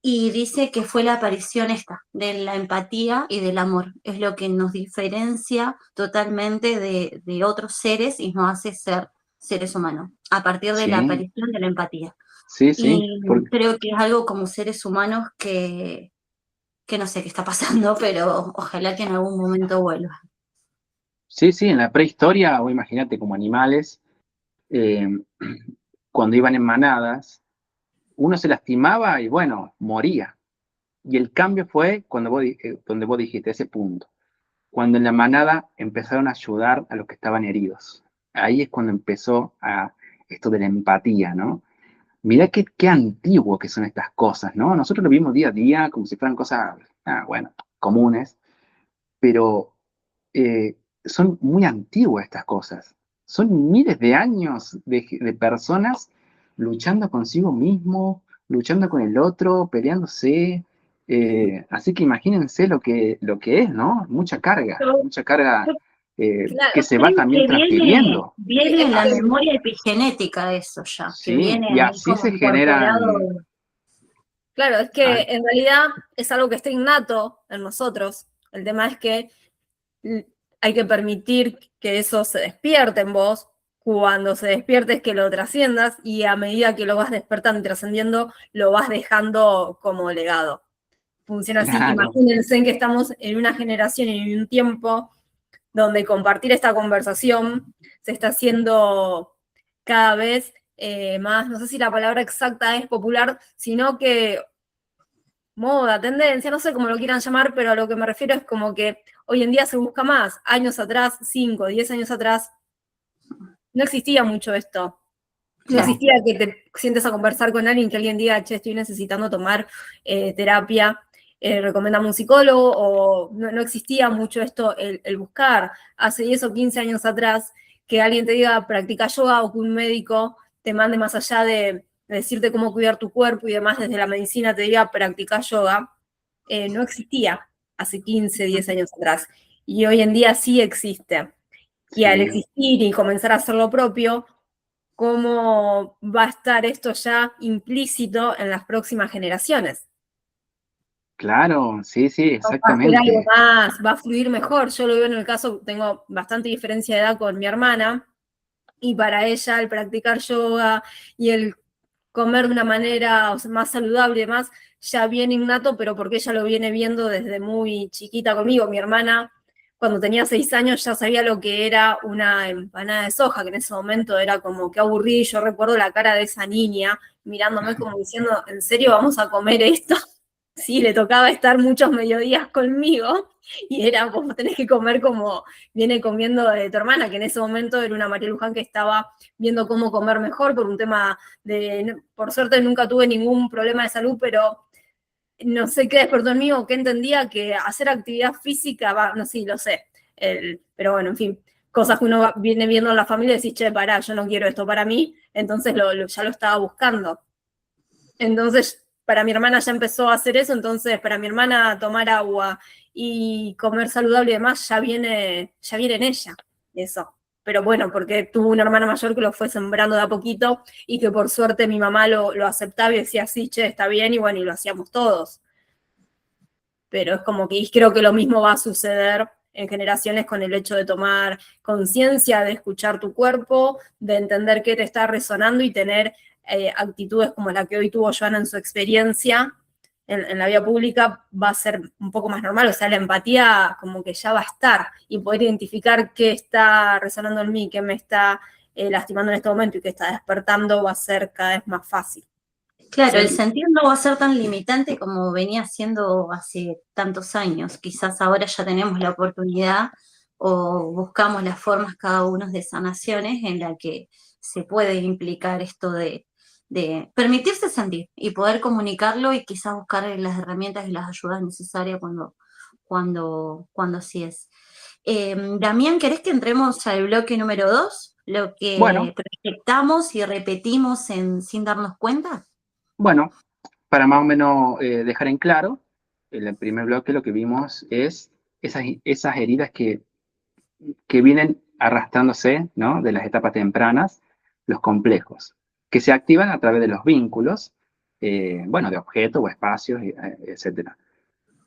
y dice que fue la aparición esta, de la empatía y del amor. Es lo que nos diferencia totalmente de otros seres y nos hace ser seres humanos, a partir de la Sí, aparición de la empatía. sí, sí, Y porque, creo que es algo como seres humanos que no sé qué está pasando, pero ojalá que en algún momento vuelva. sí, sí, en la prehistoria, o imagínate como animales, eh, cuando iban en manadas, uno se lastimaba y bueno, moría. Y el cambio fue cuando donde vos dijiste ese punto, cuando en la manada empezaron a ayudar a los que estaban heridos. Ahí es cuando empezó esto de la empatía, ¿no? Mirá qué antiguo que son estas cosas, ¿no? Nosotros lo vimos día a día como si fueran cosas, bueno, comunes, pero son muy antiguas estas cosas. Son miles de años de personas luchando consigo mismo, luchando con el otro, peleándose. Así que imagínense lo que es, ¿no? Yo, Mucha carga yo Claro, que se va creo también que viene, transfiriendo. Sí, viene es en la que, memoria epigenética eso ya, que Sí, viene y ahí así como se incorporado. generan. claro, es ah, que en realidad es algo que está innato en nosotros. El tema es que hay que permitir que eso se despierte en vos. Cuando se despierte es que lo trasciendas y a medida que lo vas despertando y trascendiendo, lo vas dejando como legado. Funciona así. claro, Imagínense que estamos en una generación y en un tiempo donde compartir esta conversación se está haciendo cada vez más, no sé si la palabra exacta es popular, sino que moda, tendencia, no sé cómo lo quieran llamar, pero a lo que me refiero es como que hoy en día se busca más. Años atrás, 5, 10 años atrás, no existía mucho esto. No no, existía que te sientes a conversar con alguien, que alguien diga, che, estoy necesitando tomar terapia, recomendame un psicólogo, o no existía mucho esto, el buscar. Hace 10 o 15 años atrás, que alguien te diga, practica yoga, o que un médico te mande más allá de decirte cómo cuidar tu cuerpo y demás, desde la medicina te diga, practica yoga, no existía hace 15, 10 años atrás. Y hoy en día sí existe. Y al sí, existir y comenzar a hacer lo propio, cómo va a estar esto ya implícito en las próximas generaciones. claro, sí, sí, Va a ser algo exactamente. más, va a fluir mejor. Yo lo veo en el caso, tengo bastante diferencia de edad con mi hermana, y para ella el practicar yoga y el comer de una manera, o sea, más saludable y demás, ya viene innato, pero porque ella lo viene viendo desde muy chiquita conmigo. Mi hermana, cuando tenía 6 años, ya sabía lo que era una empanada de soja, que en ese momento era como que aburrido, y yo recuerdo la cara de esa niña mirándome como diciendo, ¿en serio vamos a comer esto? Sí, le tocaba estar muchos mediodías conmigo, y era, vos tenés que comer como viene comiendo tu hermana, que en ese momento era una María Luján que estaba viendo cómo comer mejor por un tema de, por suerte nunca tuve ningún problema de salud, pero no sé qué despertó en mí o qué entendía, que hacer actividad física, va, no sé, sí, lo sé, pero bueno, en fin, cosas que uno viene viendo en la familia y decís, che, pará, yo no quiero esto para mí, entonces ya lo estaba buscando. Entonces, para mi hermana ya empezó a hacer eso, entonces para mi hermana tomar agua y comer saludable y demás ya viene en ella, eso. Pero bueno, porque tuvo una hermana mayor que lo fue sembrando de a poquito, y que por suerte mi mamá lo aceptaba y decía, sí, che, está bien, y bueno, y lo hacíamos todos. Pero es como que creo que lo mismo va a suceder en generaciones con el hecho de tomar conciencia, de escuchar tu cuerpo, de entender qué te está resonando y tener actitudes como la que hoy tuvo Joana en su experiencia en la vía pública, va a ser un poco más normal. O sea, la empatía como que ya va a estar, y poder identificar qué está resonando en mí, qué me está lastimando en este momento y qué está despertando, va a ser cada vez más fácil. Claro, el Sí. sentir no va a ser tan limitante como venía siendo hace tantos años. Quizás ahora ya tenemos la oportunidad o buscamos las formas cada uno de sanaciones en la que se puede implicar esto de permitirse sentir y poder comunicarlo y quizás buscar las herramientas y las ayudas necesarias cuando así es. Damián, ¿querés que entremos al bloque número 2? Lo Bueno, que proyectamos y repetimos sin darnos cuenta. bueno, para más o menos dejar en claro, en el primer bloque lo que vimos es esas heridas que vienen arrastrándose, ¿no? De las etapas tempranas, los complejos, que se activan a través de los vínculos, bueno, de objetos o espacios, etcétera.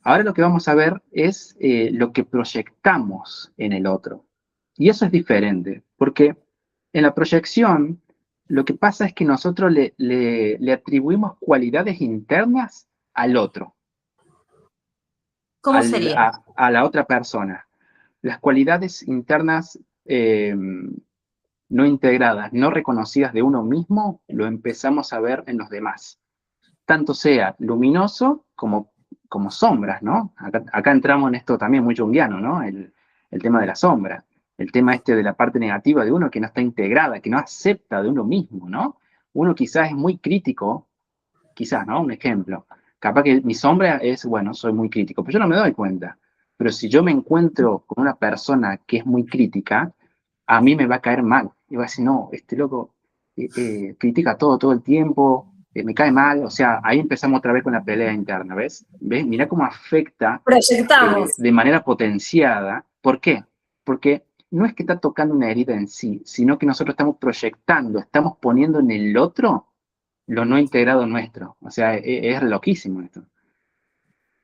Ahora lo que vamos a ver es lo que proyectamos en el otro. Y eso es diferente, porque en la proyección lo que pasa es que nosotros le atribuimos cualidades internas al otro, ¿Cómo sería? a la otra persona. Las cualidades internas no integradas, no reconocidas de uno mismo, lo empezamos a ver en los demás. Tanto sea luminoso como sombras, ¿no? Acá entramos en esto también muy junguiano, ¿no? El tema de la sombra, el tema este de la parte negativa de uno que no está integrada, que no acepta de uno mismo, ¿no? Uno quizás es muy crítico, quizás, ¿no? Un ejemplo. Capaz que mi sombra es, bueno, soy muy crítico, pero yo no me doy cuenta. Pero si yo me encuentro con una persona que es muy crítica, a mí me va a caer mal. Y va a decir, no, este loco critica todo el tiempo, me cae mal. O sea, ahí empezamos otra vez con la pelea interna, ¿ves? ¿Ves? Mirá cómo afecta Proyectamos. de manera potenciada. ¿Por qué? Porque no es que está tocando una herida en sí, sino que nosotros estamos proyectando, estamos poniendo en el otro lo no integrado nuestro. O sea, es loquísimo esto.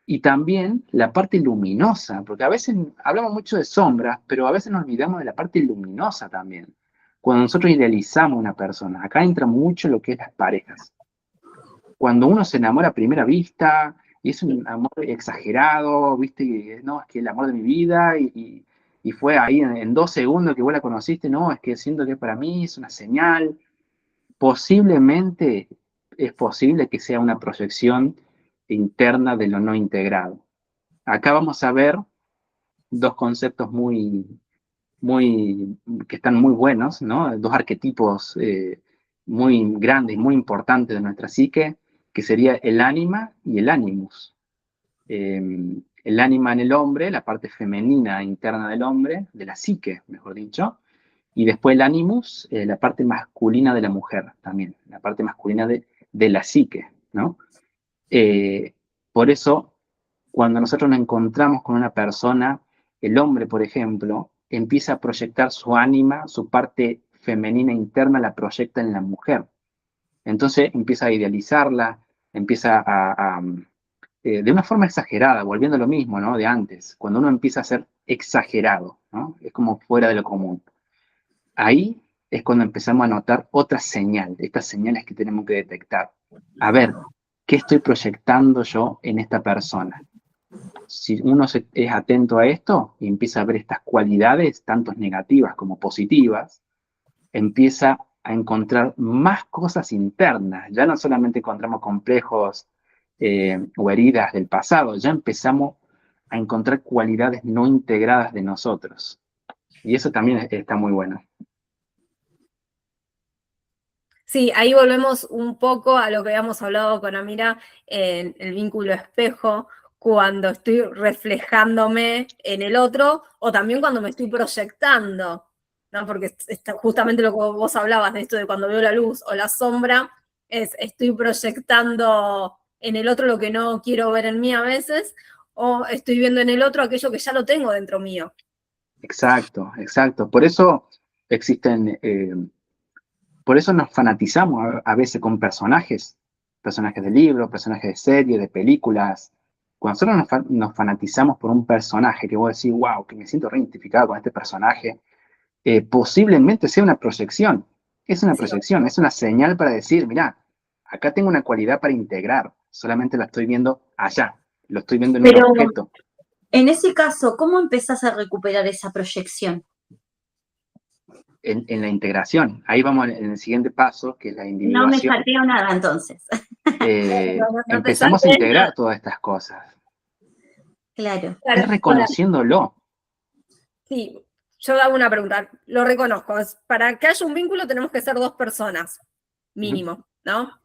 Y también la parte luminosa, porque a veces hablamos mucho de sombras, pero a veces nos olvidamos de la parte luminosa también. Cuando nosotros idealizamos a una persona, acá entra mucho lo que es las parejas. Cuando uno se enamora a primera vista, y es un amor exagerado, ¿viste? No, es que el amor de mi vida, y fue ahí en 2 segundos que vos la conociste, no, es que siento que para mí es una señal. Posiblemente es posible que sea una proyección interna de lo no integrado. Acá vamos a ver dos conceptos que están muy buenos, ¿no? Dos arquetipos muy grandes y muy importantes de nuestra psique, que sería el ánima y el animus. El ánima en el hombre, la parte femenina interna del hombre, de la psique, mejor dicho, y después el animus, la parte masculina de la mujer también, la parte masculina de la psique, ¿no? Por eso, cuando nosotros nos encontramos con una persona, el hombre, por ejemplo, empieza a proyectar su ánima, su parte femenina interna la proyecta en la mujer. Entonces empieza a idealizarla, empieza de una forma exagerada, volviendo a lo mismo, ¿no? De antes, cuando uno empieza a ser exagerado, ¿no? Es como fuera de lo común. Ahí es cuando empezamos a notar otra señal, estas señales que tenemos que detectar. A ver, ¿qué estoy proyectando yo en esta persona? Si uno es atento a esto y empieza a ver estas cualidades, tanto negativas como positivas, empieza a encontrar más cosas internas. Ya no solamente encontramos complejos o heridas del pasado, ya empezamos a encontrar cualidades no integradas de nosotros. Y eso también está muy bueno. Sí, ahí volvemos un poco a lo que habíamos hablado con Amira en el vínculo espejo, cuando estoy reflejándome en el otro o también cuando me estoy proyectando, ¿no? Porque justamente lo que vos hablabas de esto de cuando veo la luz o la sombra, estoy proyectando en el otro lo que no quiero ver en mí a veces, o estoy viendo en el otro aquello que ya lo tengo dentro mío. Exacto, exacto. Por eso existen, por eso nos fanatizamos a veces con personajes de libros, personajes de series, de películas. Cuando nosotros nos fanatizamos por un personaje que vos decís, wow, que me siento reidentificado con este personaje, posiblemente sea una proyección. Es una proyección, es una señal para decir, mirá, acá tengo una cualidad para integrar, solamente la estoy viendo allá, lo estoy viendo en un objeto. En ese caso, ¿cómo empezás a recuperar esa proyección? En la integración. Ahí vamos en el siguiente paso, que es la individuación. No me salteo nada entonces. Empezamos a integrar todas estas cosas. Claro. Es reconociéndolo. Sí, yo hago una pregunta, lo reconozco. Para que haya un vínculo tenemos que ser 2 personas, mínimo, ¿no?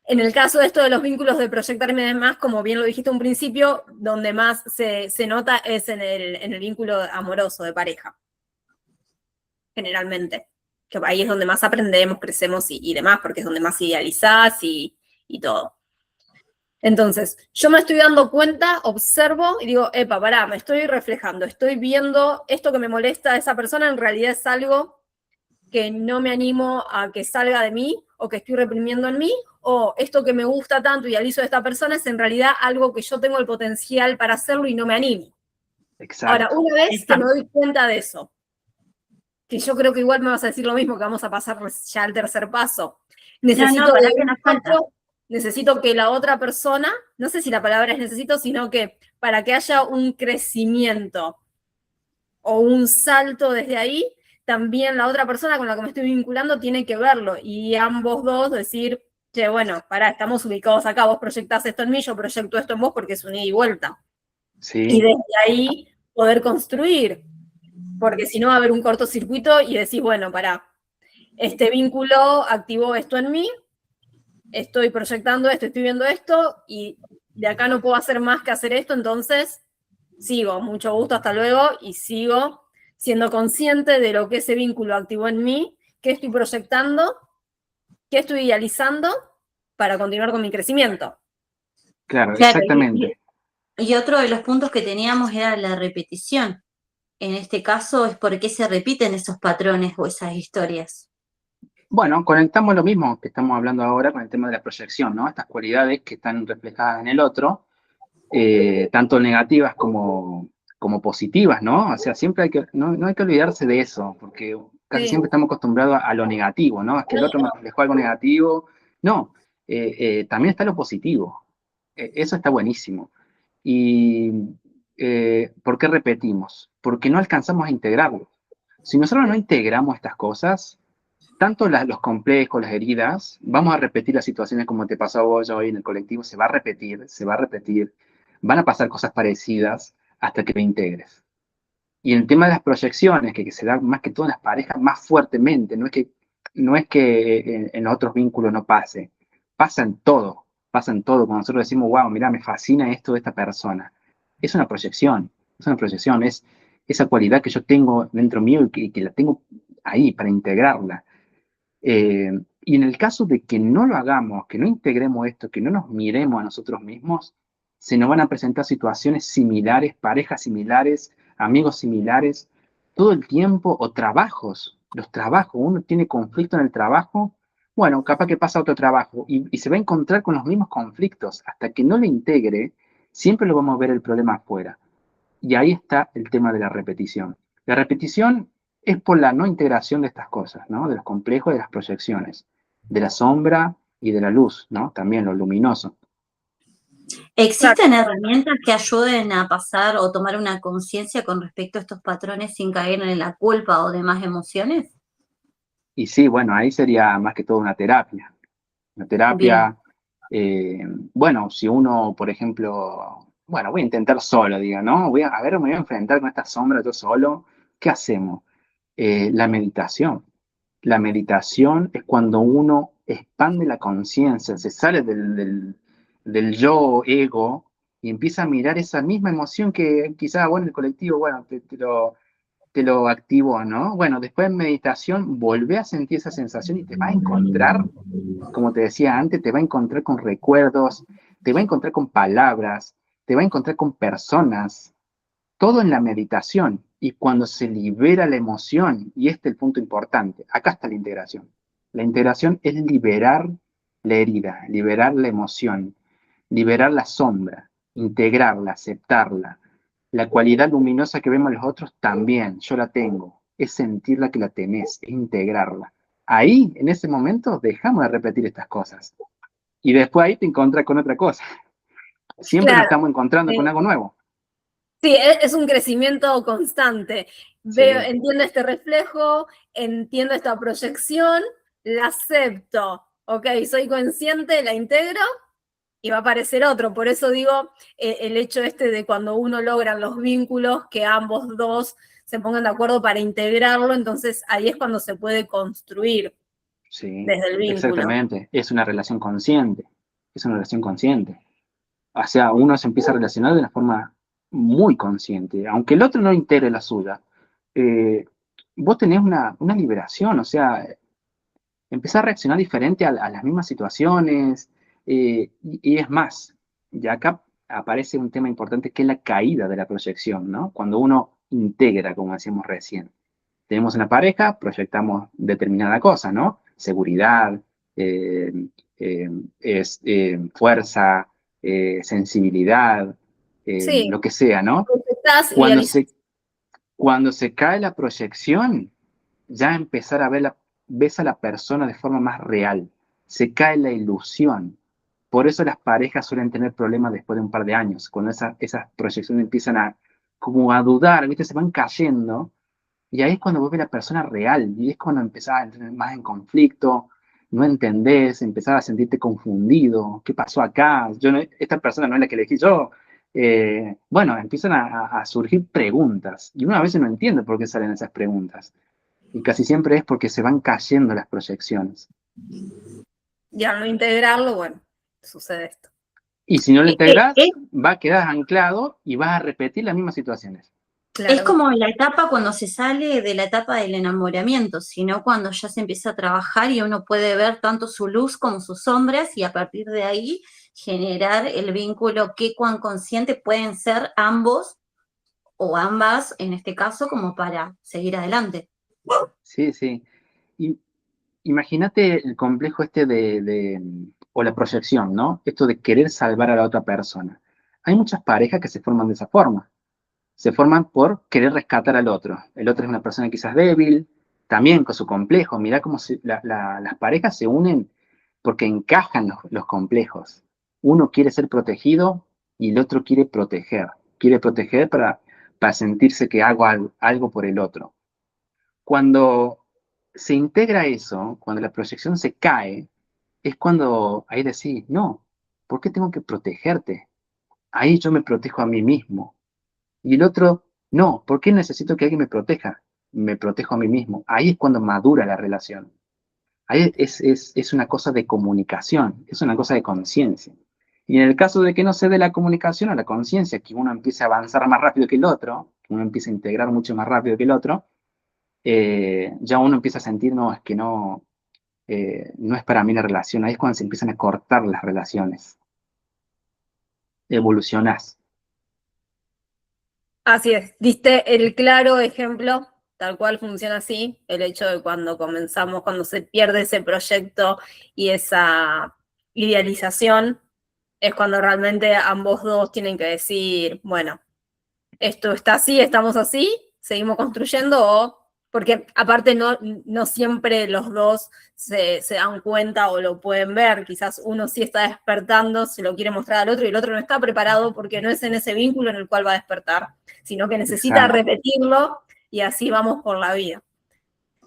En el caso de esto de los vínculos de proyectarme y demás, como bien lo dijiste a un principio, donde más se nota es en el vínculo amoroso de pareja. Generalmente. Que ahí es donde más aprendemos, crecemos y demás, porque es donde más idealizás y todo. Entonces, yo me estoy dando cuenta, observo y digo, epa, pará, me estoy reflejando, estoy viendo esto que me molesta a esa persona, en realidad es algo que no me animo a que salga de mí o que estoy reprimiendo en mí, o esto que me gusta tanto y idealizo de esta persona es en realidad algo que yo tengo el potencial para hacerlo y no me animo. Ahora, Exacto. una vez que me doy cuenta de eso, que yo creo que igual me vas a decir lo mismo, que vamos a pasar ya al tercer paso. Necesito, pará que nos falta. necesito que la otra persona, no sé si la palabra es necesito, sino que para que haya un crecimiento o un salto desde ahí, también la otra persona con la que me estoy vinculando tiene que verlo y ambos dos decir, che, bueno, pará, estamos ubicados acá, vos proyectás esto en mí, yo proyecto esto en vos porque es un ida y vuelta. Sí. Y desde ahí poder construir, porque si no va a haber un cortocircuito y decís, bueno, pará, este vínculo activó esto en mí, estoy proyectando esto, estoy viendo esto, y de acá no puedo hacer más que hacer esto, entonces sigo, mucho gusto, hasta luego, y sigo siendo consciente de lo que ese vínculo activó en mí, qué estoy proyectando, qué estoy idealizando para continuar con mi crecimiento. Claro, exactamente. Y otro de los puntos que teníamos era la repetición. En este caso es por qué se repiten esos patrones o esas historias. Bueno, conectamos lo mismo que estamos hablando ahora con el tema de la proyección, ¿no? Estas cualidades que están reflejadas en el otro, tanto negativas como positivas, ¿no? O sea, siempre no hay que olvidarse de eso, porque casi siempre estamos acostumbrados a lo negativo, ¿no? Es que el otro me reflejó algo negativo. No, también está lo positivo. Eso está buenísimo. ¿Y por qué repetimos? Porque no alcanzamos a integrarlo. Si nosotros no integramos estas cosas, tanto los complejos, las heridas, vamos a repetir las situaciones como te pasó a vos hoy en el colectivo, se va a repetir, van a pasar cosas parecidas hasta que te integres. Y en el tema de las proyecciones, que se da más que todo en las parejas más fuertemente, no es que en los otros vínculos no pase, pasa en todo, cuando nosotros decimos, wow, mira, me fascina esto de esta persona. Es una proyección, es esa cualidad que yo tengo dentro mío y que la tengo ahí para integrarla. Y en el caso de que no lo hagamos, que no integremos esto, que no nos miremos a nosotros mismos, se nos van a presentar situaciones similares, parejas similares, amigos similares, todo el tiempo, o trabajos. Los trabajos, uno tiene conflicto en el trabajo, bueno, capaz que pasa a otro trabajo y se va a encontrar con los mismos conflictos. Hasta que no lo integre, siempre lo vamos a ver el problema afuera. Y ahí está el tema de la repetición. La repetición es por la no integración de estas cosas, ¿no? De los complejos y de las proyecciones, de la sombra y de la luz, ¿no? También lo luminoso. ¿Existen herramientas que ayuden a pasar o tomar una conciencia con respecto a estos patrones sin caer en la culpa o demás emociones? Y sí, bueno, ahí sería más que todo una terapia. Una terapia, bueno, si uno, por ejemplo, bueno, voy a intentar solo, diga, ¿no? A ver, me voy a enfrentar con esta sombra yo solo. ¿Qué hacemos? La meditación. La meditación es cuando uno expande la conciencia, se sale del yo ego y empieza a mirar esa misma emoción que quizás, bueno, el colectivo, bueno, te lo activó, ¿no? Bueno, después en meditación volvé a sentir esa sensación y te va a encontrar, como te decía antes, te va a encontrar con recuerdos, te va a encontrar con palabras, te va a encontrar con personas, todo en la meditación. Y cuando se libera la emoción, y este es el punto importante, acá está la integración. La integración es liberar la herida, liberar la emoción, liberar la sombra, integrarla, aceptarla. La cualidad luminosa que vemos en los otros también, yo la tengo. Es sentirla que la tenés, es integrarla. Ahí, en ese momento, dejamos de repetir estas cosas. Y después ahí te encontrás con otra cosa. Siempre nos estamos encontrando con algo nuevo. Sí, es un crecimiento constante. Entiendo este reflejo, entiendo esta proyección, la acepto, ok, soy consciente, la integro y va a aparecer otro. Por eso digo, el hecho de cuando uno logra los vínculos, que ambos dos se pongan de acuerdo para integrarlo, entonces ahí es cuando se puede construir desde el vínculo. Exactamente, es una relación consciente, O sea, uno se empieza a relacionar de una forma muy consciente, aunque el otro no integre la suya. Vos tenés una liberación, o sea, empezás a reaccionar diferente a las mismas situaciones, y es más, y acá aparece un tema importante que es la caída de la proyección, ¿no? Cuando uno integra, como decíamos recién. tenemos una pareja, proyectamos determinada cosa, ¿no? Seguridad, fuerza, sensibilidad, Sí, lo que sea, ¿no? estás Cuando idealizando. se, cuando se cae la proyección, ya empezar a ves a la persona de forma más real. Se cae la ilusión. Por eso las parejas suelen tener problemas después de un par de años, cuando esas proyecciones empiezan como a dudar, ¿viste? Se van cayendo, y ahí es cuando vos ves la persona real, y es cuando empezás a entrar más en conflicto, no entendés, empezás a sentirte confundido, ¿qué pasó acá? Esta persona no es la que elegí yo. Bueno, empiezan a surgir preguntas, y una vez no entiende por qué salen esas preguntas. Y casi siempre es porque se van cayendo las proyecciones. Y al no integrarlo, bueno, sucede esto. Y si no lo Eh, integras, eh, va a quedar anclado y vas a repetir las mismas situaciones. Es Claro. como la etapa cuando se sale de la etapa del enamoramiento, sino cuando ya se empieza a trabajar y uno puede ver tanto su luz como sus sombras y a partir de ahí generar el vínculo que cuán consciente pueden ser ambos o ambas, en este caso, como para seguir adelante. Sí, sí. Y imagínate el complejo este o la proyección, ¿no? Esto de querer salvar a la otra persona. Hay muchas parejas que se forman de esa forma. Se forman por querer rescatar al otro. El otro es una persona quizás débil, también con su complejo. Mirá cómo las parejas se unen porque encajan los complejos. Uno quiere ser protegido y el otro quiere proteger. Quiere proteger para sentirse que hago algo por el otro. Cuando se integra eso, cuando la proyección se cae, es cuando ahí decís, no, ¿por qué tengo que protegerte? Ahí yo me protejo a mí mismo. Y el otro, no, ¿por qué necesito que alguien me proteja? Me protejo a mí mismo. Ahí es cuando madura la relación. Ahí es una cosa de comunicación, es una cosa de conciencia. Y en el caso de que no se dé la comunicación o la conciencia, que uno empiece a avanzar más rápido que el otro, que uno empiece a integrar mucho más rápido que el otro, ya uno empieza a sentir, no, es que no es para mí la relación. Ahí es cuando se empiezan a cortar las relaciones. Evolucionás. Así es, diste el claro ejemplo, tal cual funciona así, el hecho de cuando comenzamos, cuando se pierde ese proyecto y esa idealización, es cuando realmente ambos dos tienen que decir, bueno, esto está así, estamos así, seguimos construyendo o... Porque aparte no siempre los dos se dan cuenta o lo pueden ver, quizás uno sí está despertando, se lo quiere mostrar al otro y el otro no está preparado porque no es en ese vínculo en el cual va a despertar, sino que necesita Exacto. repetirlo y así vamos por la vida.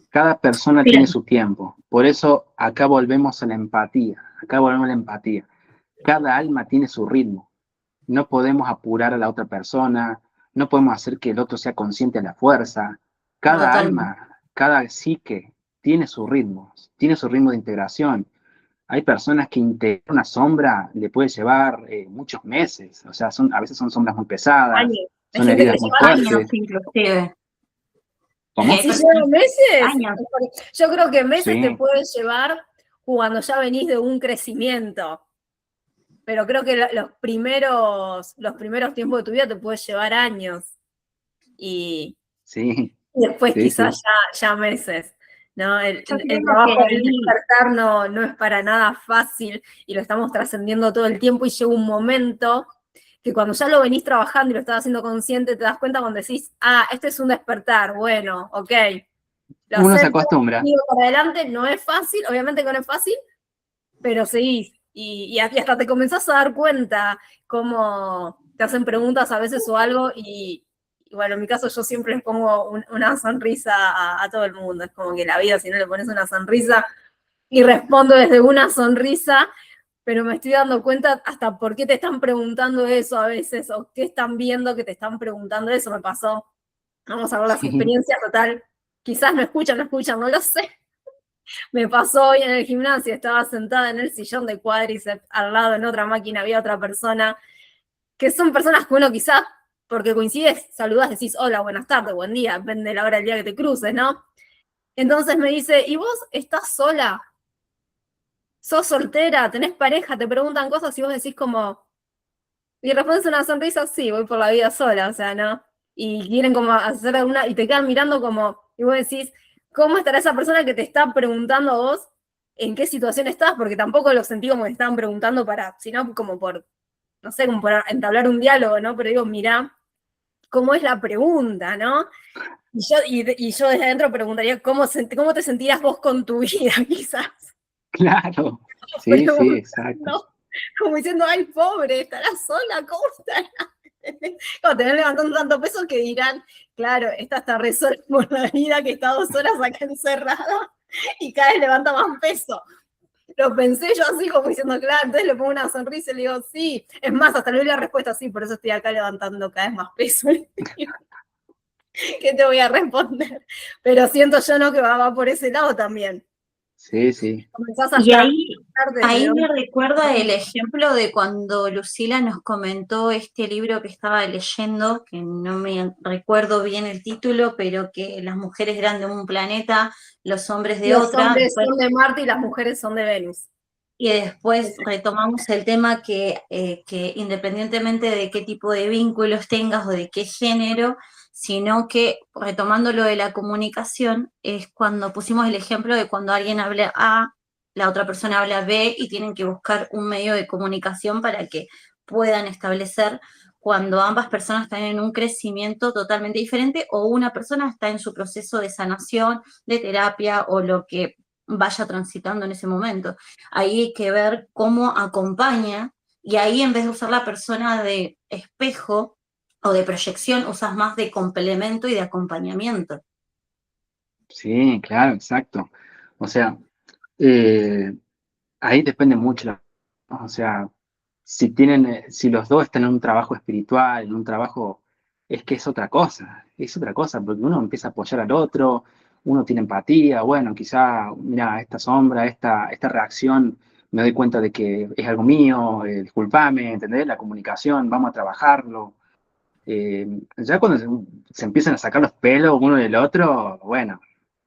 Cada persona Bien. tiene su tiempo. Por eso acá volvemos a la empatía. Acá volvemos a la empatía. Cada alma tiene su ritmo. No podemos apurar a la otra persona. No podemos hacer que el otro sea consciente a la fuerza. Cada Totalmente. alma, cada psique tiene tiene su ritmo de integración. Hay personas que integrar una sombra le puede llevar muchos meses. O sea, a veces son sombras muy pesadas, Años. Hay son gente que heridas muy lleva Años fuertes. inclusive. ¿Cómo? Si lleva meses, Años. yo creo que meses te Sí, puede llevar cuando ya venís de un crecimiento. Pero creo que los primeros tiempos de tu vida te puede llevar años y sí, después sí, quizás sí. ya meses, ¿no? El, Yo el creo que trabajo del ahí despertar no es para nada fácil y lo estamos trascendiendo todo el tiempo y llega un momento que cuando ya lo venís trabajando y lo estás haciendo consciente, te das cuenta cuando decís, este es un despertar, bueno, ok, lo Uno se acepto, acostumbra. sigo para adelante, no es fácil, obviamente que no es fácil, pero seguís. Y hasta te comenzás a dar cuenta cómo te hacen preguntas a veces o algo y bueno, en mi caso yo siempre les pongo una sonrisa a todo el mundo. Es como que la vida, si no le pones una sonrisa y respondo desde una sonrisa, pero me estoy dando cuenta hasta por qué te están preguntando eso a veces o qué están viendo que te están preguntando eso. Me pasó. Vamos a ver las Sí, experiencias total. Quizás no escuchan, no lo sé. Me pasó hoy en el gimnasio, estaba sentada en el sillón de cuádriceps, al lado en otra máquina había otra persona, que son personas que uno quizás, porque coincides, saludás, decís hola, buenas tardes, buen día, depende de la hora del día que te cruces, ¿no? Entonces me dice, ¿y vos estás sola? ¿Sos soltera? ¿Tenés pareja? Te preguntan cosas y vos decís como, y respondes una sonrisa, sí, voy por la vida sola, o sea, ¿no? Y quieren como hacer alguna, y te quedan mirando como, Y vos decís, ¿cómo estará esa persona que te está preguntando a vos en qué situación estás? Porque tampoco lo sentí como que estaban preguntando sino como por, no sé, como para entablar un diálogo, ¿no? Pero digo, mirá, ¿cómo es la pregunta, no? Y yo desde adentro preguntaría, ¿cómo te sentirás vos con tu vida, quizás? Claro, sí, sí, exacto. Preguntando, como diciendo, ay, pobre, estarás sola, ¿cómo estarás? Como te ven levantando tanto peso que dirán, claro, esta está re sola por la vida, que está 2 horas acá encerrada y cada vez levanta más peso. Lo pensé yo así como diciendo, claro, entonces le pongo una sonrisa y le digo, sí. Es más, hasta le doy la respuesta, sí, por eso estoy acá levantando cada vez más peso. ¿Qué te voy a responder? Pero siento yo no que va por ese lado también. Sí, sí. Comenzás a Y ahí dónde. me recuerda el ejemplo de cuando Lucila nos comentó este libro que estaba leyendo, que no me recuerdo bien el título, pero que las mujeres eran de un planeta, los hombres de Los otra. hombres son de Marte y las mujeres son de Venus. Y después retomamos el tema que independientemente de qué tipo de vínculos tengas o de qué género, sino que retomando lo de la comunicación, es cuando pusimos el ejemplo de cuando alguien habla A, la otra persona habla B y tienen que buscar un medio de comunicación para que puedan establecer cuando ambas personas están en un crecimiento totalmente diferente o una persona está en su proceso de sanación, de terapia o lo que vaya transitando en ese momento. Ahí hay que ver cómo acompaña y ahí en vez de usar la persona de espejo o de proyección, usas más de complemento y de acompañamiento. Sí, claro, exacto. O sea, ahí depende mucho, o sea, si los dos están en un trabajo espiritual, en un trabajo, es que es otra cosa, porque uno empieza a apoyar al otro, uno tiene empatía, bueno, quizá, mira, esta sombra, esta reacción, me doy cuenta de que es algo mío, disculpame, ¿entendés? La comunicación, vamos a trabajarlo. Ya cuando se empiezan a sacar los pelos uno del otro, bueno,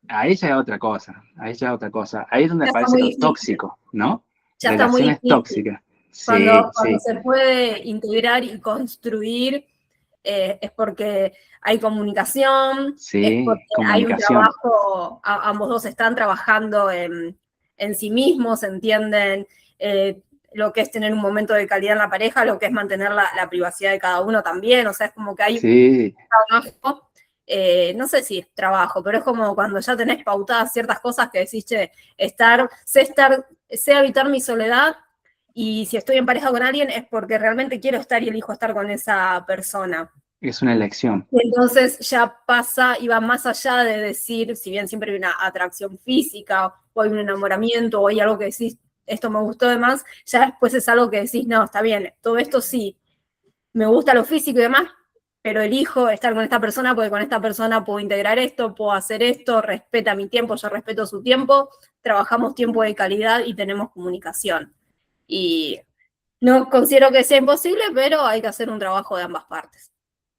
ahí ya es otra cosa, ahí ya es otra cosa. Ahí es donde Ya está aparece muy lo difícil. tóxico, ¿no? Ya está muy Relaciones difícil. tóxicas. Sí, Cuando sí, se puede integrar y construir, es porque hay comunicación, es sí, porque hay un comunicación. trabajo, ambos dos están trabajando en sí mismos, entienden lo que es tener un momento de calidad en la pareja, lo que es mantener la privacidad de cada uno también, o sea, es como que hay Sí, trabajo, no sé si es trabajo, pero es como cuando ya tenés pautadas ciertas cosas que decís, che, sé habitar mi soledad, y si estoy en pareja con alguien es porque realmente quiero estar y elijo estar con esa persona. es una elección. Y entonces ya pasa y va más allá de decir, si bien siempre hay una atracción física, o hay un enamoramiento, o hay algo que decís, esto me gustó de más, ya después es algo que decís, no, está bien, todo esto sí, me gusta lo físico y demás, pero elijo estar con esta persona porque con esta persona puedo integrar esto, puedo hacer esto, respeta mi tiempo, yo respeto su tiempo, trabajamos tiempo de calidad y tenemos comunicación. Y no considero que sea imposible, pero hay que hacer un trabajo de ambas partes.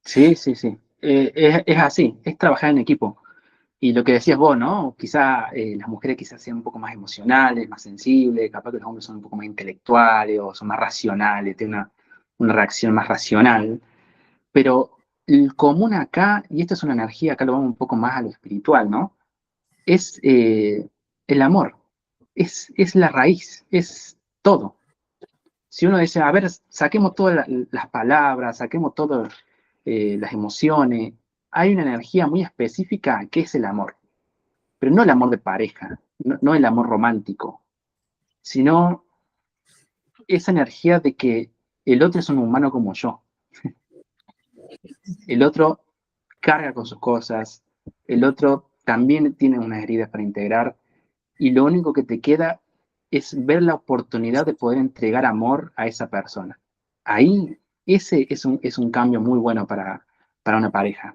Sí, sí, sí. Es así, es trabajar en equipo. Y lo que decías vos, ¿no? Quizá las mujeres quizás sean un poco más emocionales, más sensibles, capaz que los hombres son un poco más intelectuales o son más racionales, tienen una reacción más racional. Pero el común acá, y esto es una energía, acá lo vamos un poco más a lo espiritual, ¿no? Es el amor, es la raíz, es todo. Si uno dice, a ver, saquemos todas las palabras, saquemos todas las emociones, hay una energía muy específica que es el amor, pero no el amor de pareja, no el amor romántico, sino esa energía de que el otro es un humano como yo, el otro carga con sus cosas, el otro también tiene unas heridas para integrar y lo único que te queda es ver la oportunidad de poder entregar amor a esa persona. Ahí, ese es un cambio muy bueno para una pareja.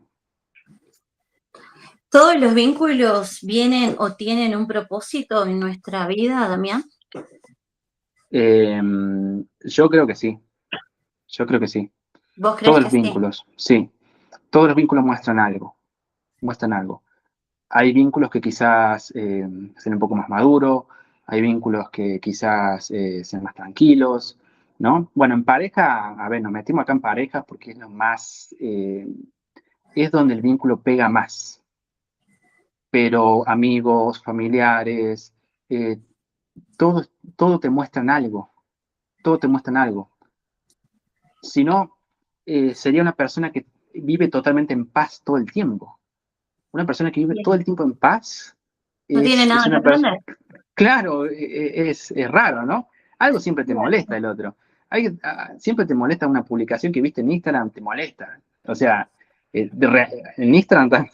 ¿Todos los vínculos vienen o tienen un propósito en nuestra vida, Damián? Yo creo que sí, yo creo que sí. ¿Vos crees Todos que los sí? vínculos, sí. Todos los vínculos muestran algo, muestran algo. Hay vínculos que quizás sean un poco más maduros, hay vínculos que quizás sean más tranquilos, ¿no? Bueno, en pareja, a ver, nos metimos acá en pareja porque es lo más, es donde el vínculo pega más. pero amigos, familiares, eh, todo te muestran algo, todo te muestran algo. Si no, sería una persona que vive totalmente en paz todo el tiempo. Una persona que vive todo el tiempo en paz No tiene es nada que una persona, aprender. claro, es raro, ¿no? Algo siempre te molesta el otro. Siempre te molesta una publicación que viste en Instagram, te molesta. O sea, en Instagram,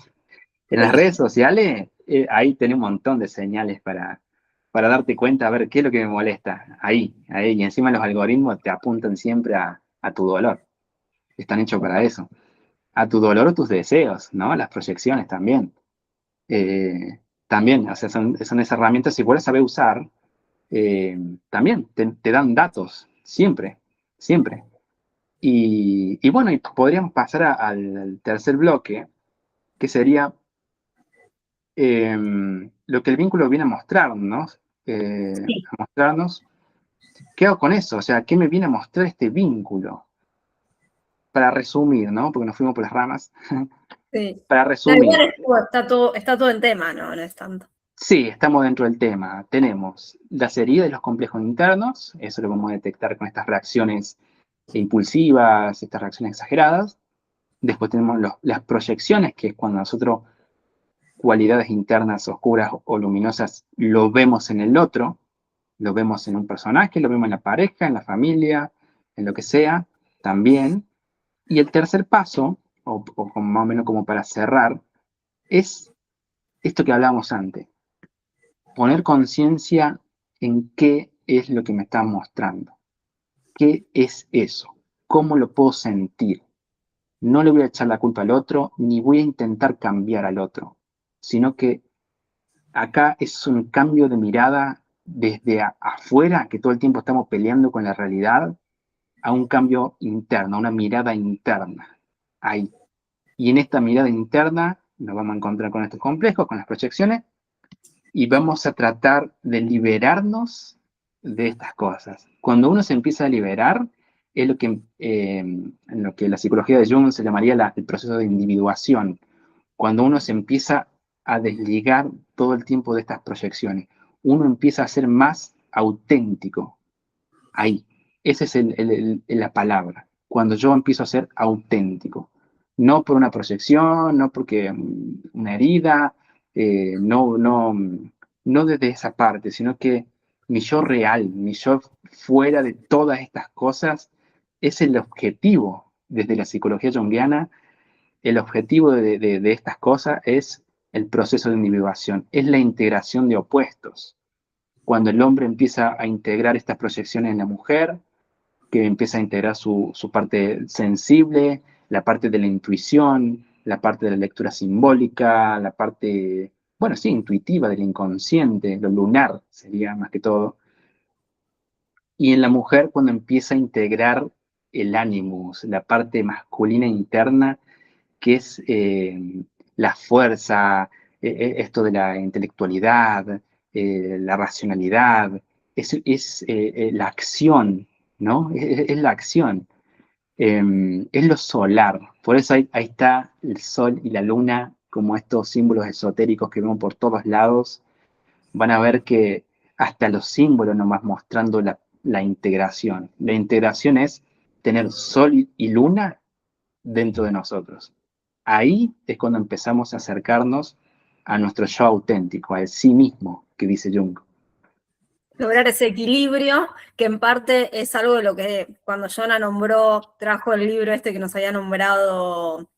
en las redes sociales, ahí tenés un montón de señales para darte cuenta, a ver qué es lo que me molesta. Ahí. Y encima los algoritmos te apuntan siempre a tu dolor. Están hechos para eso. A tu dolor o tus deseos, ¿no? Las proyecciones también. También, o sea, son esas herramientas, si vos las sabés usar, también te dan datos, siempre, siempre. Y bueno, y podríamos pasar al tercer bloque, que sería lo que el vínculo viene a mostrarnos, Sí. a mostrarnos, ¿qué hago con eso? O sea, ¿qué me viene a mostrar este vínculo? Para resumir, ¿no? Porque nos fuimos por las ramas. Sí. Para No, resumir, igual está todo en tema, no es tanto. sí, estamos dentro del tema. Tenemos las heridas de los complejos internos, eso lo vamos a detectar con estas reacciones impulsivas, estas reacciones exageradas. Después tenemos las proyecciones, que es cuando nosotros cualidades internas oscuras o luminosas lo vemos en el otro, lo vemos en un personaje, lo vemos en la pareja, en la familia, en lo que sea, también. Y el tercer paso, o como más o menos como para cerrar, es esto que hablábamos antes, poner conciencia en qué es lo que me está mostrando, qué es eso, cómo lo puedo sentir. No le voy a echar la culpa al otro, ni voy a intentar cambiar al otro, sino que acá es un cambio de mirada desde afuera, que todo el tiempo estamos peleando con la realidad, a un cambio interno, a una mirada interna. Ahí. Y en esta mirada interna nos vamos a encontrar con estos complejos, con las proyecciones, y vamos a tratar de liberarnos de estas cosas. Cuando uno se empieza a liberar, es en lo que la psicología de Jung se llamaría el proceso de individuación. Cuando uno se empieza a desligar todo el tiempo de estas proyecciones, uno empieza a ser más auténtico. Ahí. Esa es la palabra. Cuando yo empiezo a ser auténtico. No por una proyección, no porque una herida, no desde esa parte, sino que mi yo real, mi yo fuera de todas estas cosas, es el objetivo desde la psicología junguiana. El objetivo de estas cosas es el proceso de individuación, es la integración de opuestos. Cuando el hombre empieza a integrar estas proyecciones en la mujer, que empieza a integrar su parte sensible, la parte de la intuición, la parte de la lectura simbólica, la parte, bueno, sí, intuitiva del inconsciente, lo lunar sería más que todo. Y en la mujer cuando empieza a integrar el ánimos, la parte masculina interna, que es la fuerza, esto de la intelectualidad, la racionalidad, es la acción, ¿no? Es la acción, es lo solar. Por eso ahí está el sol y la luna como estos símbolos esotéricos que vemos por todos lados. Van a ver que hasta los símbolos nos van mostrando la integración. La integración es tener sol y luna dentro de nosotros. Ahí es cuando empezamos a acercarnos a nuestro yo auténtico, al sí mismo, que dice Jung. Lograr ese equilibrio, que en parte es algo de lo que cuando Jonah trajo el libro este que nos había nombrado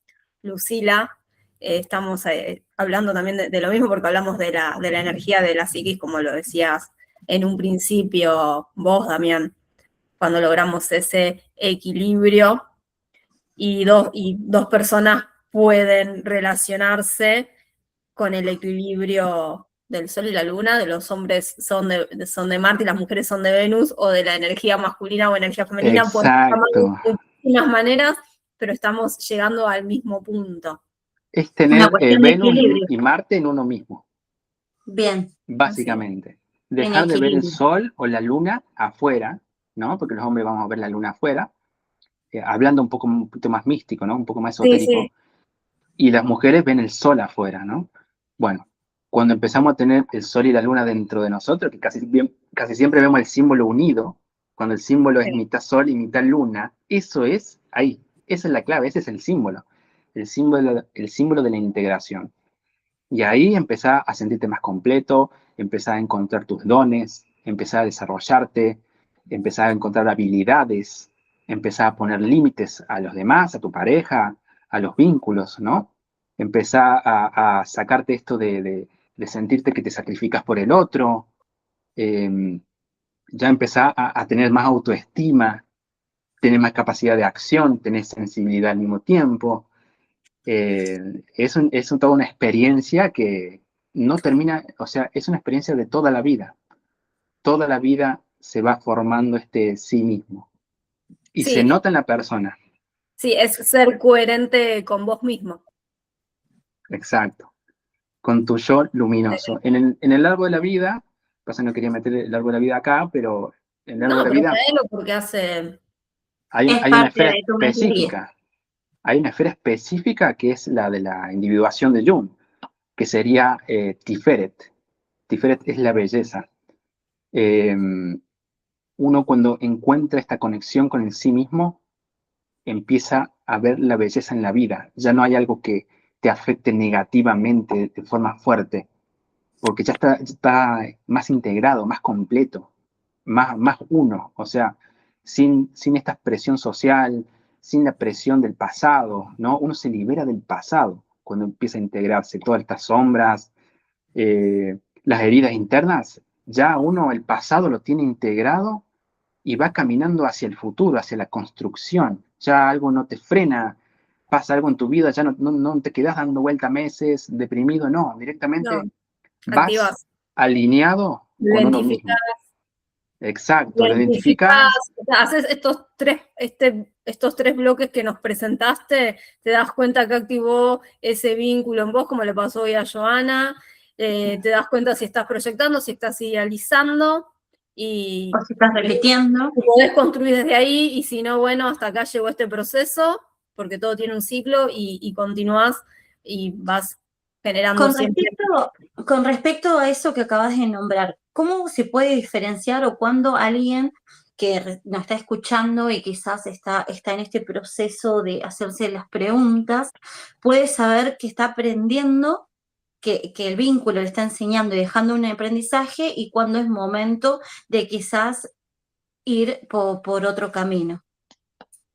Lucila, estamos hablando también de lo mismo porque hablamos de la energía de la psiquis, como lo decías en un principio vos, Damián, cuando logramos ese equilibrio y dos personas pueden relacionarse con el equilibrio del Sol y la Luna, de los hombres son de Marte y las mujeres son de Venus, o de la energía masculina o energía femenina, por Exacto. de muchas maneras, pero estamos llegando al mismo punto. Es Una tener cuestión de Venus equilibrio. y Marte en uno mismo, Bien. básicamente. En Dejar de ver el equilibrio. sol o la luna afuera, ¿no? Porque los hombres vamos a ver la luna afuera, hablando un poquito más místico, ¿no? Un poco más Sí, esotérico. sí. Y las mujeres ven el sol afuera, ¿no? Bueno, cuando empezamos a tener el sol y la luna dentro de nosotros, que casi siempre vemos el símbolo unido, cuando el símbolo es mitad sol y mitad luna, eso es ahí, esa es la clave, ese es el símbolo de la integración. Y ahí empezás a sentirte más completo, empezás a encontrar tus dones, empezás a desarrollarte, empezás a encontrar habilidades, empezás a poner límites a los demás, a tu pareja, a los vínculos, ¿no? Empezás a sacarte esto de sentirte que te sacrificas por el otro, ya empezás a tener más autoestima, tener más capacidad de acción, tener sensibilidad al mismo tiempo. Es toda una experiencia que no termina, o sea, es una experiencia de toda la vida. Toda la vida se va formando este sí mismo. Y Sí. se nota en la persona. Sí, es ser coherente con vos mismo. Exacto. Con tu yo luminoso. En el árbol de la vida, pasa no quería meter el árbol de la vida acá, pero en el árbol No, de la pero vida traelo porque hace... hay Es una parte esfera de tu mentoría. específica. Hay una esfera específica que es la de la individuación de Jung, que sería Tiferet. Tiferet es la belleza. Uno cuando encuentra esta conexión con el sí mismo, empieza a ver la belleza en la vida. Ya no hay algo que te afecte negativamente de forma fuerte, porque ya está más integrado, más completo, más uno. O sea, sin esta presión social, sin la presión del pasado, ¿no? Uno se libera del pasado cuando empieza a integrarse todas estas sombras, las heridas internas, ya uno el pasado lo tiene integrado y va caminando hacia el futuro, hacia la construcción. Ya algo no te frena, pasa algo en tu vida, ya no te quedas dando vuelta meses, deprimido, no, directamente No, vas activás. alineado Lo con uno identificás. mismo. Exacto, lo identificás. O sea, haces estos tres bloques que nos presentaste, te das cuenta que activó ese vínculo en vos, como le pasó hoy a Joana, te das cuenta si estás proyectando, si estás idealizando, y O si estás repitiendo. podés construir desde ahí, y si no, bueno, hasta acá llegó este proceso, porque todo tiene un ciclo, y continuás y vas generando siempre. Con respecto a eso que acabas de nombrar, ¿cómo se puede diferenciar o cuándo alguien que nos está escuchando y quizás está en este proceso de hacerse las preguntas, puede saber que está aprendiendo, que el vínculo le está enseñando y dejando un aprendizaje, y cuándo es momento de quizás ir por otro camino?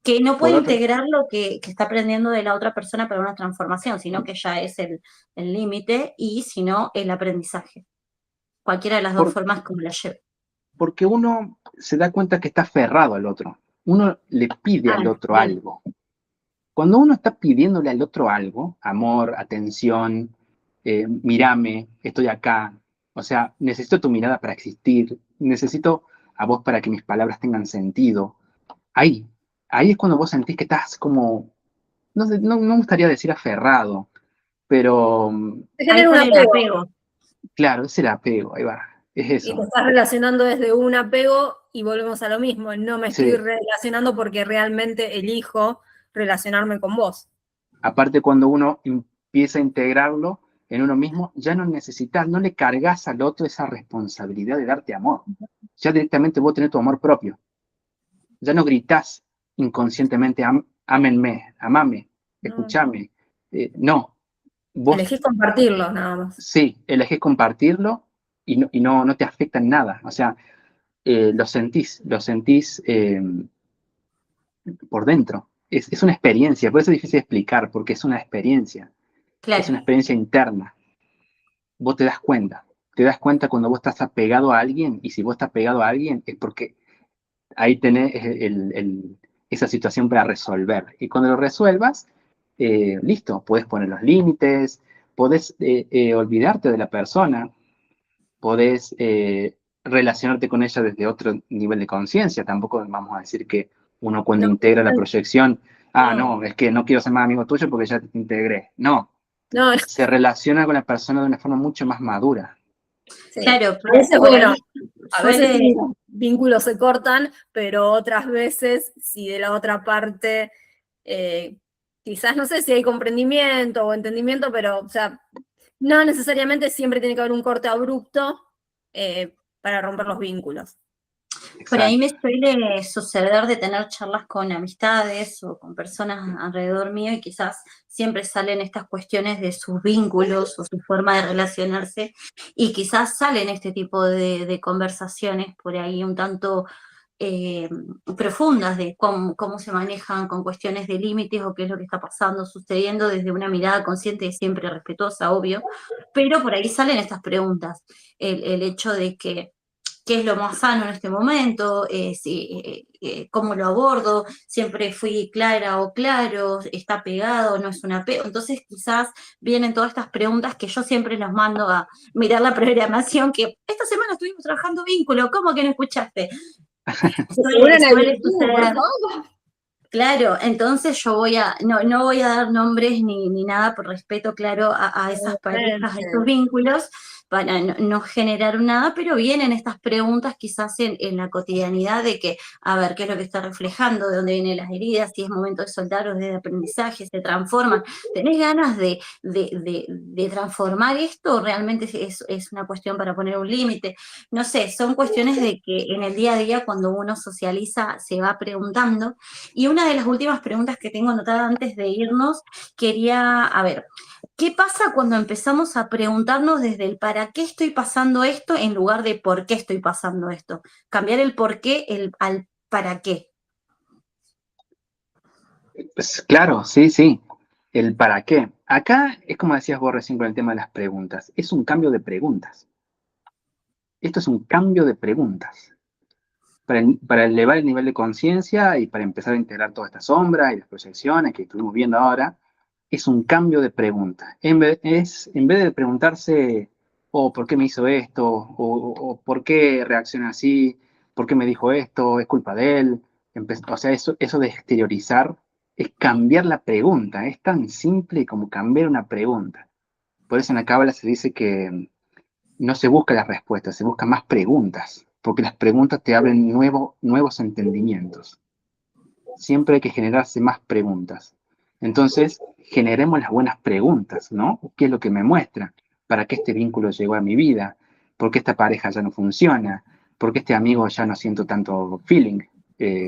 Que no puede Por otro, integrar lo que está aprendiendo de la otra persona para una transformación, sino que ya es el límite, y si no, el aprendizaje. Cualquiera de las dos formas como la lleve. porque uno se da cuenta que está aferrado al otro. Uno le pide al otro Bien. algo. Cuando uno está pidiéndole al otro algo, amor, atención, mírame, estoy acá, o sea, necesito tu mirada para existir, necesito a vos para que mis palabras tengan sentido. Ahí es cuando vos sentís que estás como, no sé, no me gustaría decir aferrado, pero Te Ahí genera un por el apego. apego. claro, es el apego, ahí va, es Y te eso. estás relacionando desde un apego, y volvemos a lo mismo. No me estoy Sí. relacionando porque realmente elijo relacionarme con vos. Aparte, cuando uno empieza a integrarlo en uno mismo, ya no necesitas, no le cargas al otro esa responsabilidad de darte amor. Ya directamente vos tenés tu amor propio. Ya no gritás inconscientemente, ámenme, amame, escúchame. No, vos Elegís compartirlo, nada más. sí, elegís compartirlo y no te afecta en nada. O sea, lo sentís por dentro. Es una experiencia, por eso es difícil de explicar, porque es una experiencia. Claro. Es una experiencia interna. Vos te das cuenta cuando vos estás apegado a alguien, y si vos estás pegado a alguien es porque ahí tenés esa situación para resolver. Y cuando lo resuelvas, listo, podés poner los límites, podés olvidarte de la persona, podés relacionarte con ella desde otro nivel de conciencia. Tampoco vamos a decir que uno cuando No, integra la proyección, no. no, es que no quiero ser más amigo tuyo porque ya te integré. No, No, se relaciona con la persona de una forma mucho más madura. sí. Claro, A veces, por bueno, ahí a veces suele... sí, vínculos se cortan, pero otras veces, si de la otra parte, quizás no sé si hay comprendimiento o entendimiento, pero, o sea, No necesariamente siempre tiene que haber un corte abrupto para romper los vínculos. Por ahí Exacto. me suele suceder de tener charlas con amistades o con personas alrededor mío y quizás siempre salen estas cuestiones de sus vínculos o su forma de relacionarse y quizás salen este tipo de conversaciones por ahí un tanto profundas de cómo se manejan con cuestiones de límites o qué es lo que está pasando, sucediendo desde una mirada consciente y siempre respetuosa, obvio, pero por ahí salen estas preguntas, el hecho de que qué es lo más sano en este momento, cómo lo abordo, siempre fui clara o claro, está pegado, no es un apego. Entonces quizás vienen todas estas preguntas que yo siempre los mando a mirar la programación, que esta semana estuvimos trabajando vínculo, ¿cómo que no escuchaste? Suele suceder. Claro, entonces yo no voy a dar nombres ni nada por respeto, claro, a esas parejas, a esos vínculos, para no generar nada, pero vienen estas preguntas quizás en la cotidianidad de que, a ver, qué es lo que está reflejando, de dónde vienen las heridas, si es momento de soltar o de aprendizaje, se transforman. ¿Tenés ganas de transformar esto? ¿Realmente es una cuestión para poner un límite? No sé, son cuestiones de que en el día a día cuando uno socializa se va preguntando. Y una de las últimas preguntas que tengo anotada antes de irnos, quería, a ver, ¿qué pasa cuando empezamos a preguntarnos desde el para qué estoy pasando esto en lugar de por qué estoy pasando esto? Cambiar el por qué al para qué. Pues claro, sí, sí. El para qué. Acá es como decías vos recién con el tema de las preguntas. Es un cambio de preguntas. Esto es un cambio de preguntas. Para elevar el nivel de conciencia y para empezar a integrar todas estas sombras y las proyecciones que estuvimos viendo ahora, es un cambio de pregunta. En vez de preguntarse, oh, ¿por qué me hizo esto? O ¿por qué reacciona así? ¿Por qué me dijo esto? ¿Es culpa de él? O sea, eso de exteriorizar es cambiar la pregunta. Es tan simple como cambiar una pregunta. Por eso en la Cábala se dice que no se busca las respuestas, se buscan más preguntas, porque las preguntas te abren nuevos entendimientos. Siempre hay que generarse más preguntas. Entonces, generemos las buenas preguntas, ¿no? ¿Qué es lo que me muestra? ¿Para qué este vínculo llegó a mi vida? ¿Por qué esta pareja ya no funciona? ¿Por qué este amigo ya no siento tanto feeling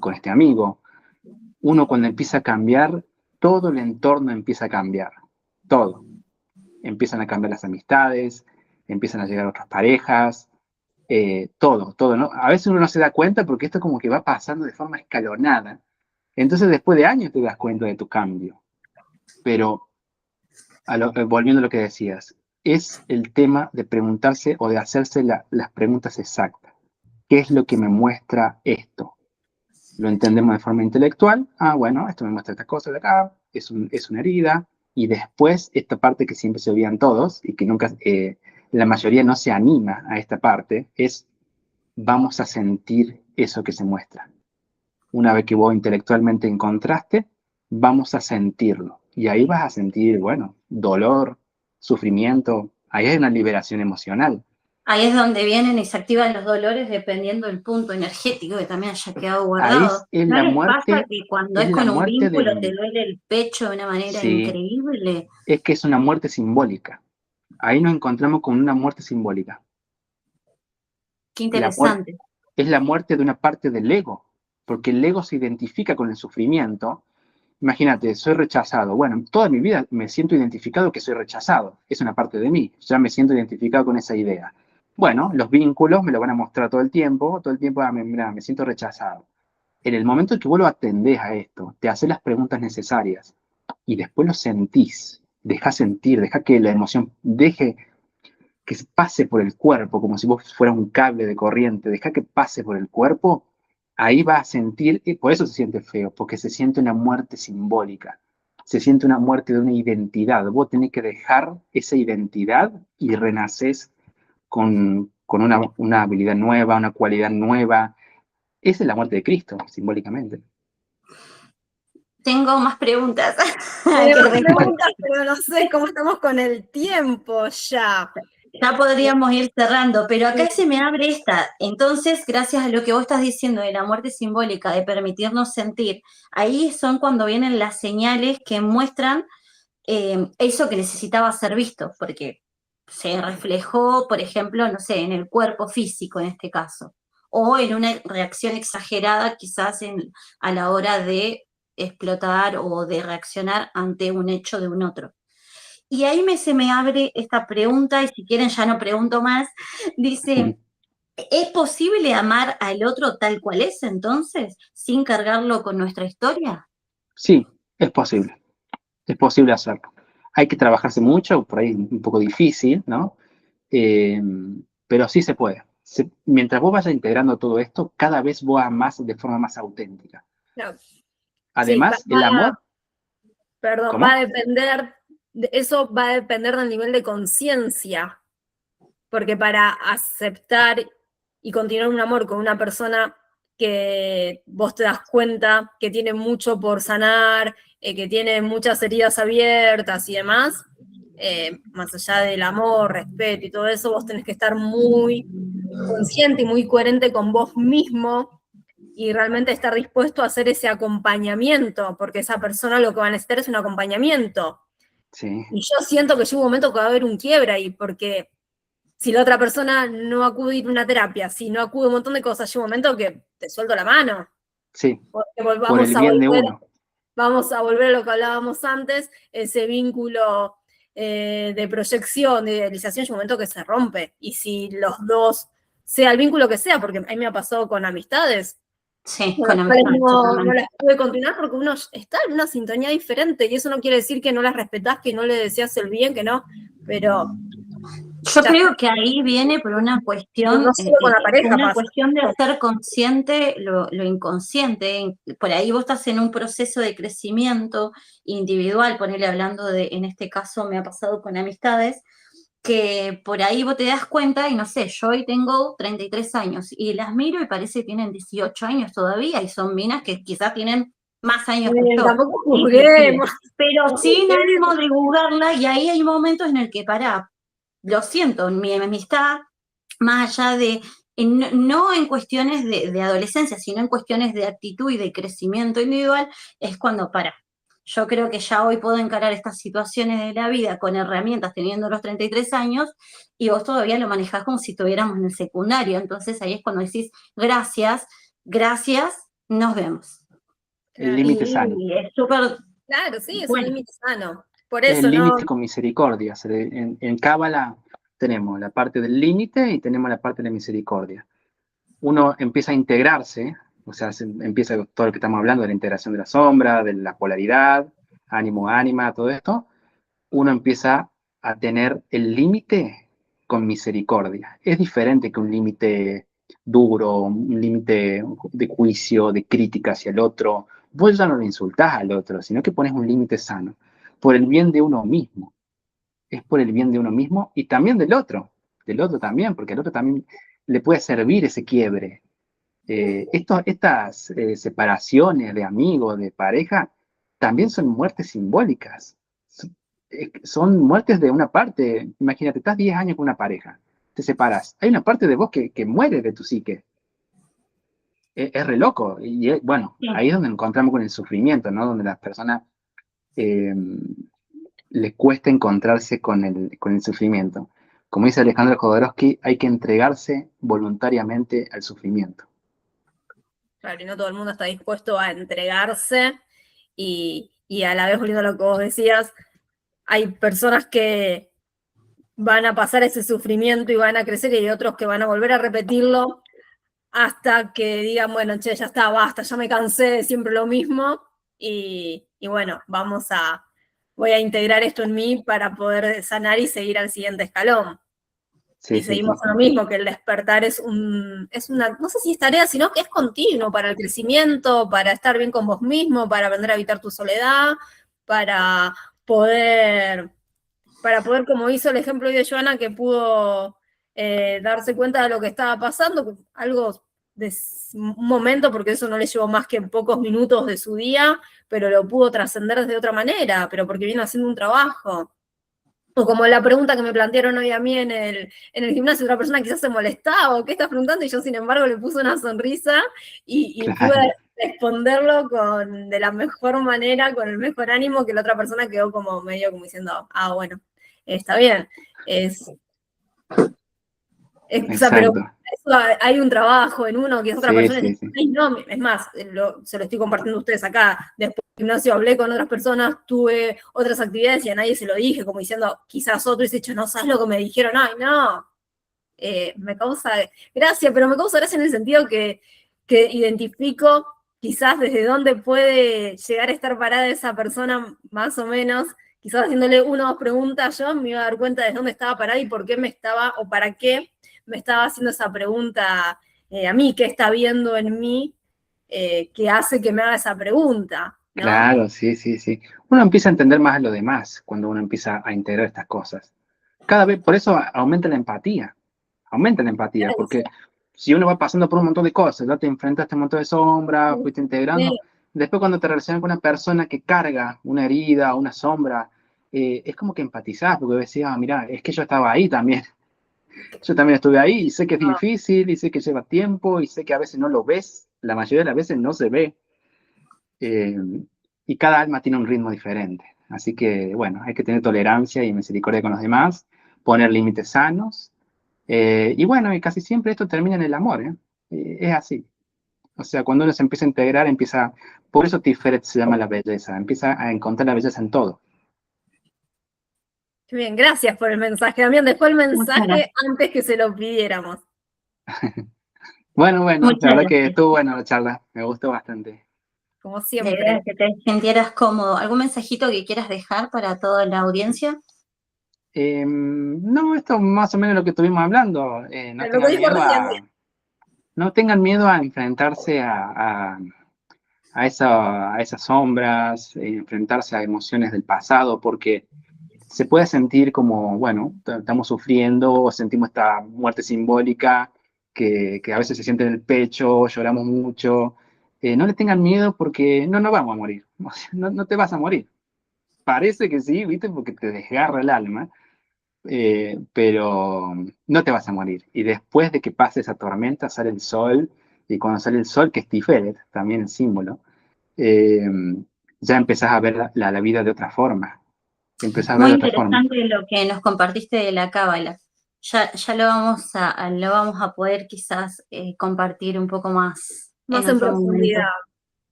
con este amigo? Uno cuando empieza a cambiar, todo el entorno empieza a cambiar. Todo. Empiezan a cambiar las amistades, empiezan a llegar otras parejas, todo, ¿no? A veces uno no se da cuenta porque esto como que va pasando de forma escalonada. Entonces después de años te das cuenta de tu cambio. Pero volviendo a lo que decías, es el tema de preguntarse o de hacerse las preguntas exactas. ¿Qué es lo que me muestra esto? Lo entendemos de forma intelectual. Ah, bueno, esto me muestra esta cosa de acá, es una herida. Y después, esta parte que siempre se olvidan todos y que nunca, la mayoría no se anima a esta parte, es vamos a sentir eso que se muestra. Una vez que vos intelectualmente encontraste, vamos a sentirlo. Y ahí vas a sentir, bueno, dolor, sufrimiento. Ahí hay una liberación emocional. Ahí es donde vienen y se activan los dolores dependiendo del punto energético que también haya quedado Ahí guardado. es ¿No la les pasa muerte, que cuando es es la con un muerte vínculo te del... duele el pecho de una manera Sí, increíble? es que es una muerte simbólica. Ahí nos encontramos con una muerte simbólica. Qué La muerte interesante. es la muerte de una parte del ego, porque el ego se identifica con el sufrimiento. Imagínate, soy rechazado. Bueno, toda mi vida me siento identificado que soy rechazado. Es una parte de mí. Ya me siento identificado con esa idea. Bueno, los vínculos me lo van a mostrar todo el tiempo, mira, me siento rechazado. En el momento en que vos lo atendés a esto, te haces las preguntas necesarias y después lo sentís, deja sentir, deja que la emoción deje que pase por el cuerpo, como si vos fueras un cable de corriente, deja que pase por el cuerpo, ahí vas a sentir, y por eso se siente feo, porque se siente una muerte simbólica, se siente una muerte de una identidad. Vos tenés que dejar esa identidad y renaces con una habilidad nueva, una cualidad nueva. Esa es la muerte de Cristo, simbólicamente. Tengo más preguntas. Tenemos preguntas, pero no sé cómo estamos con el tiempo ya. Ya podríamos ir cerrando, pero acá se me abre esta. Entonces, gracias a lo que vos estás diciendo de la muerte simbólica, de permitirnos sentir, ahí son cuando vienen las señales que muestran eso que necesitaba ser visto, porque se reflejó, por ejemplo, no sé, en el cuerpo físico en este caso, o en una reacción exagerada quizás a la hora de explotar o de reaccionar ante un hecho de un otro. Y ahí se me abre esta pregunta, y si quieren ya no pregunto más, dice, ¿es posible amar al otro tal cual es entonces, sin cargarlo con nuestra historia? Sí, es posible hacerlo. Hay que trabajarse mucho, por ahí un poco difícil, ¿no? Eh, pero sí se puede. Mientras vos vayas integrando todo esto, cada vez vos amás de forma más auténtica. Claro. Sí, Además, el amor, perdón, ¿cómo? va a depender, eso va a depender del nivel de conciencia, porque para aceptar y continuar un amor con una persona que vos te das cuenta que tiene mucho por sanar, que tiene muchas heridas abiertas y demás, más allá del amor, respeto y todo eso, vos tenés que estar muy consciente y muy coherente con vos mismo y realmente estar dispuesto a hacer ese acompañamiento, porque esa persona lo que va a necesitar es un acompañamiento. Sí, Y yo siento que llega un momento que va a haber un quiebre ahí, porque si la otra persona no acude a una terapia, si no acude a un montón de cosas, llega un momento que te suelto la mano. sí, Porque por el bien de uno. vamos a volver a lo que hablábamos antes, ese vínculo de proyección, de idealización, llega un momento que se rompe. Y si los dos, sea el vínculo que sea, porque a mí me ha pasado con amistades, Sí, con con las cuales amistades, no totalmente. las pude continuar porque uno está en una sintonía diferente y eso no quiere decir que no las respetás, que no le deseas el bien, que no, pero Yo ya está. creo que ahí viene por una No cuestión, solo con la pareja pasa. de hacer consciente lo inconsciente. Por ahí vos estás en un proceso de crecimiento individual, ponerle hablando de, en este caso me ha pasado con amistades, que por ahí vos te das cuenta, y no sé, yo hoy tengo 33 años y las miro y parece que tienen 18 años todavía y son minas que quizás tienen más años que yo, Tampoco inclusive. juzguemos. Pero sin ánimo de juzgarla, y ahí hay momentos en el que pará, lo siento, mi amistad, más allá de, no en cuestiones de adolescencia, sino en cuestiones de actitud y de crecimiento individual, es cuando para. Yo creo que ya hoy puedo encarar estas situaciones de la vida con herramientas teniendo los 33 años y vos todavía lo manejás como si estuviéramos en el secundario. Entonces ahí es cuando decís, gracias, nos vemos. El límite sano. Y es súper Claro, sí, es un bueno. límite sano. Por Es eso, el ¿no? límite con misericordia. En Cábala tenemos la parte del límite y tenemos la parte de la misericordia. Uno empieza a integrarse, o sea, empieza todo lo que estamos hablando de la integración de la sombra, de la polaridad, ánimo, ánima, todo esto. Uno empieza a tener el límite con misericordia. Es diferente que un límite duro, un límite de juicio, de crítica hacia el otro. Vos ya no lo insultás al otro, sino que pones un límite sano, por el bien de uno mismo. Es por el bien de uno mismo y también del otro también, porque al otro también le puede servir ese quiebre. Estas separaciones de amigos, de pareja, también son muertes simbólicas. Son muertes de una parte. Imagínate, estás 10 años con una pareja, te separas. Hay una parte de vos que muere de tu psique. Es re loco. Y bueno, Sí. ahí es donde nos encontramos con el sufrimiento, ¿no? Donde las personas les cuesta encontrarse con el sufrimiento. Como dice Alejandro Jodorowsky, hay que entregarse voluntariamente al sufrimiento. Claro, y no todo el mundo está dispuesto a entregarse y a la vez, volviendo a lo que vos decías, hay personas que van a pasar ese sufrimiento y van a crecer y hay otros que van a volver a repetirlo hasta que digan, bueno, che, ya está, basta, ya me cansé de siempre lo mismo y bueno, voy a integrar esto en mí para poder sanar y seguir al siguiente escalón. Sí, Y seguimos con lo mismo, que el despertar es una, no sé si es tarea, sino que es continuo para el crecimiento, para estar bien con vos mismo, para aprender a evitar tu soledad, para poder, como hizo el ejemplo de Joana, que pudo darse cuenta de lo que estaba pasando, algo de un momento, porque eso no le llevó más que pocos minutos de su día, pero lo pudo trascender de otra manera, pero porque viene haciendo un trabajo. O como la pregunta que me plantearon hoy a mí en el gimnasio, otra persona quizás se molestaba, o ¿qué estás preguntando? Y yo, sin embargo, le puse una sonrisa y claro. pude responderlo de la mejor manera, con el mejor ánimo, que la otra persona quedó como medio como diciendo, bueno, está bien. O sea, pero Exacto. eso hay un trabajo en uno que es otra Sí, persona. sí, sí. Ay, no, es más, se lo estoy compartiendo a ustedes acá. Después del gimnasio hablé con otras personas, tuve otras actividades y a nadie se lo dije, como diciendo, quizás otro dice, no sabes lo que me dijeron, ay, no. Me causa gracia, pero me causa gracia en el sentido que identifico quizás desde dónde puede llegar a estar parada esa persona, más o menos. Quizás haciéndole una o dos preguntas yo me iba a dar cuenta de dónde estaba parada y por qué me estaba, o para qué me estaba haciendo esa pregunta a mí, qué está viendo en mí que hace que me haga esa pregunta, ¿no? Claro, sí, sí, sí. Uno empieza a entender más a lo demás cuando uno empieza a integrar estas cosas. Cada vez, por eso aumenta la empatía, porque si uno va pasando por un montón de cosas, ya te enfrentaste a un montón de sombras, fuiste integrando, después cuando te relacionas con una persona que carga una herida, una sombra, es como que empatizás, porque decís, mira, es que yo estaba ahí también, yo también estuve ahí, y sé que es difícil, y sé que lleva tiempo, y sé que a veces no lo ves, la mayoría de las veces no se ve, y cada alma tiene un ritmo diferente. Así que, bueno, hay que tener tolerancia y misericordia con los demás, poner límites sanos. Y bueno, y casi siempre esto termina en el amor, ¿eh? Es así. O sea, cuando uno se empieza a integrar, por eso Tiferet se llama la belleza, empieza a encontrar la belleza en todo. Qué bien, gracias por el mensaje. También dejó el mensaje antes que se lo pidiéramos. Bueno, Muchas la verdad gracias. que estuvo buena la charla, me gustó bastante. Como La siempre. idea es que te sintieras cómodo. ¿Algún mensajito que quieras dejar para toda la audiencia? No, esto más o menos lo que estuvimos hablando. No Lo que tengan dijo miedo recién. no tengan miedo a enfrentarse a esas sombras, enfrentarse a emociones del pasado, porque se puede sentir como, bueno, estamos sufriendo o sentimos esta muerte simbólica que a veces se siente en el pecho, lloramos mucho. No le tengan miedo porque no vamos a morir, o sea, no te vas a morir. Parece que sí, ¿viste? Porque te desgarra el alma, pero no te vas a morir. Y después de que pase esa tormenta sale el sol, y cuando sale el sol, que es Tiferet, también el símbolo, eh, ya empezás a ver la vida de otra forma. Empezás a ver Muy de otra forma. interesante lo que nos compartiste de la cábala. Ya lo vamos a poder quizás compartir un poco más Más en en otro momento. profundidad.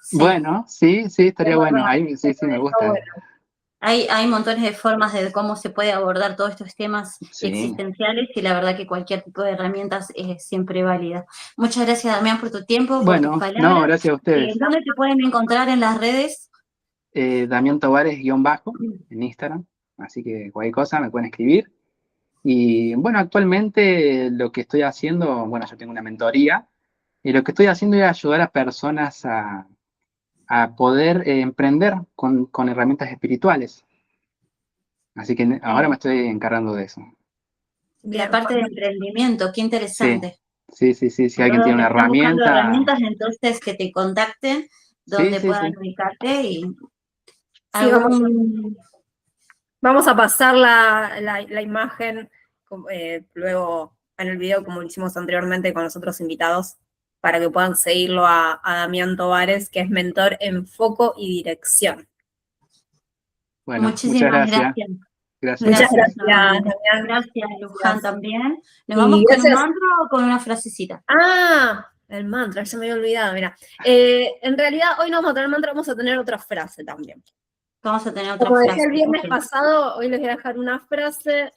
Sí. Bueno, sí, estaría bueno. Ahí sí, me Está gusta. bueno. Hay montones de formas de cómo se puede abordar todos estos temas Sí. existenciales y la verdad que cualquier tipo de herramientas es siempre válida. Muchas gracias, Damián, por tu tiempo, por tus palabras. No, gracias a ustedes. ¿Dónde te pueden encontrar en las redes? Damián Tovares _ en Instagram, así que cualquier cosa me pueden escribir. Y bueno, actualmente lo que estoy haciendo, bueno, yo tengo una mentoría, y lo que estoy haciendo es ayudar a personas a poder emprender con herramientas espirituales. Así que ahora me estoy encargando de eso. La parte de emprendimiento, qué interesante. Sí. Si alguien Todos tiene una que están buscando herramienta. herramientas, entonces que te contacten donde puedan ubicarte y Sí, vamos a pasar la imagen luego en el video, como lo hicimos anteriormente con los otros invitados, para que puedan seguirlo a Damián Tovares, que es mentor en foco y dirección. Bueno, muchísimas gracias. Muchas gracias, Damián. Gracias, Luján, también. ¿Nos vamos con un mantra o con una frasecita? El mantra, ya me había olvidado, mira. En realidad, hoy no vamos a tener mantra, vamos a tener otra frase también. Vamos a tener otra Como frase. decía el viernes pasado, hoy les voy a dejar una frase,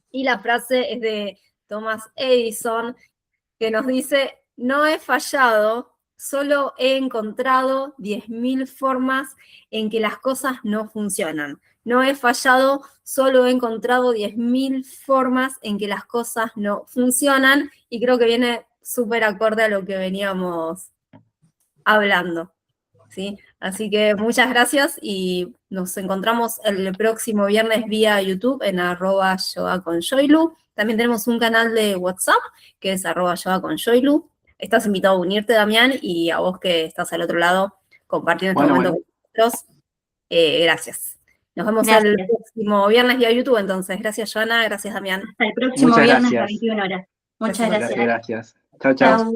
y la frase es de Thomas Edison, que nos dice: no he fallado, solo he encontrado 10.000 formas en que las cosas no funcionan. No he fallado, solo he encontrado 10.000 formas en que las cosas no funcionan, y creo que viene súper acorde a lo que veníamos hablando, ¿sí? Así que muchas gracias y nos encontramos el próximo viernes vía YouTube en @yogaconjoylu. También tenemos un canal de WhatsApp que es @yogaconjoylu. Estás invitado a unirte, Damián, y a vos que estás al otro lado compartiendo este momento con nosotros. Gracias. Nos vemos el próximo viernes vía YouTube, entonces. Gracias, Joana. Gracias, Damián. Hasta el próximo viernes a las 21 horas. Muchas gracias. Gracias. Chao.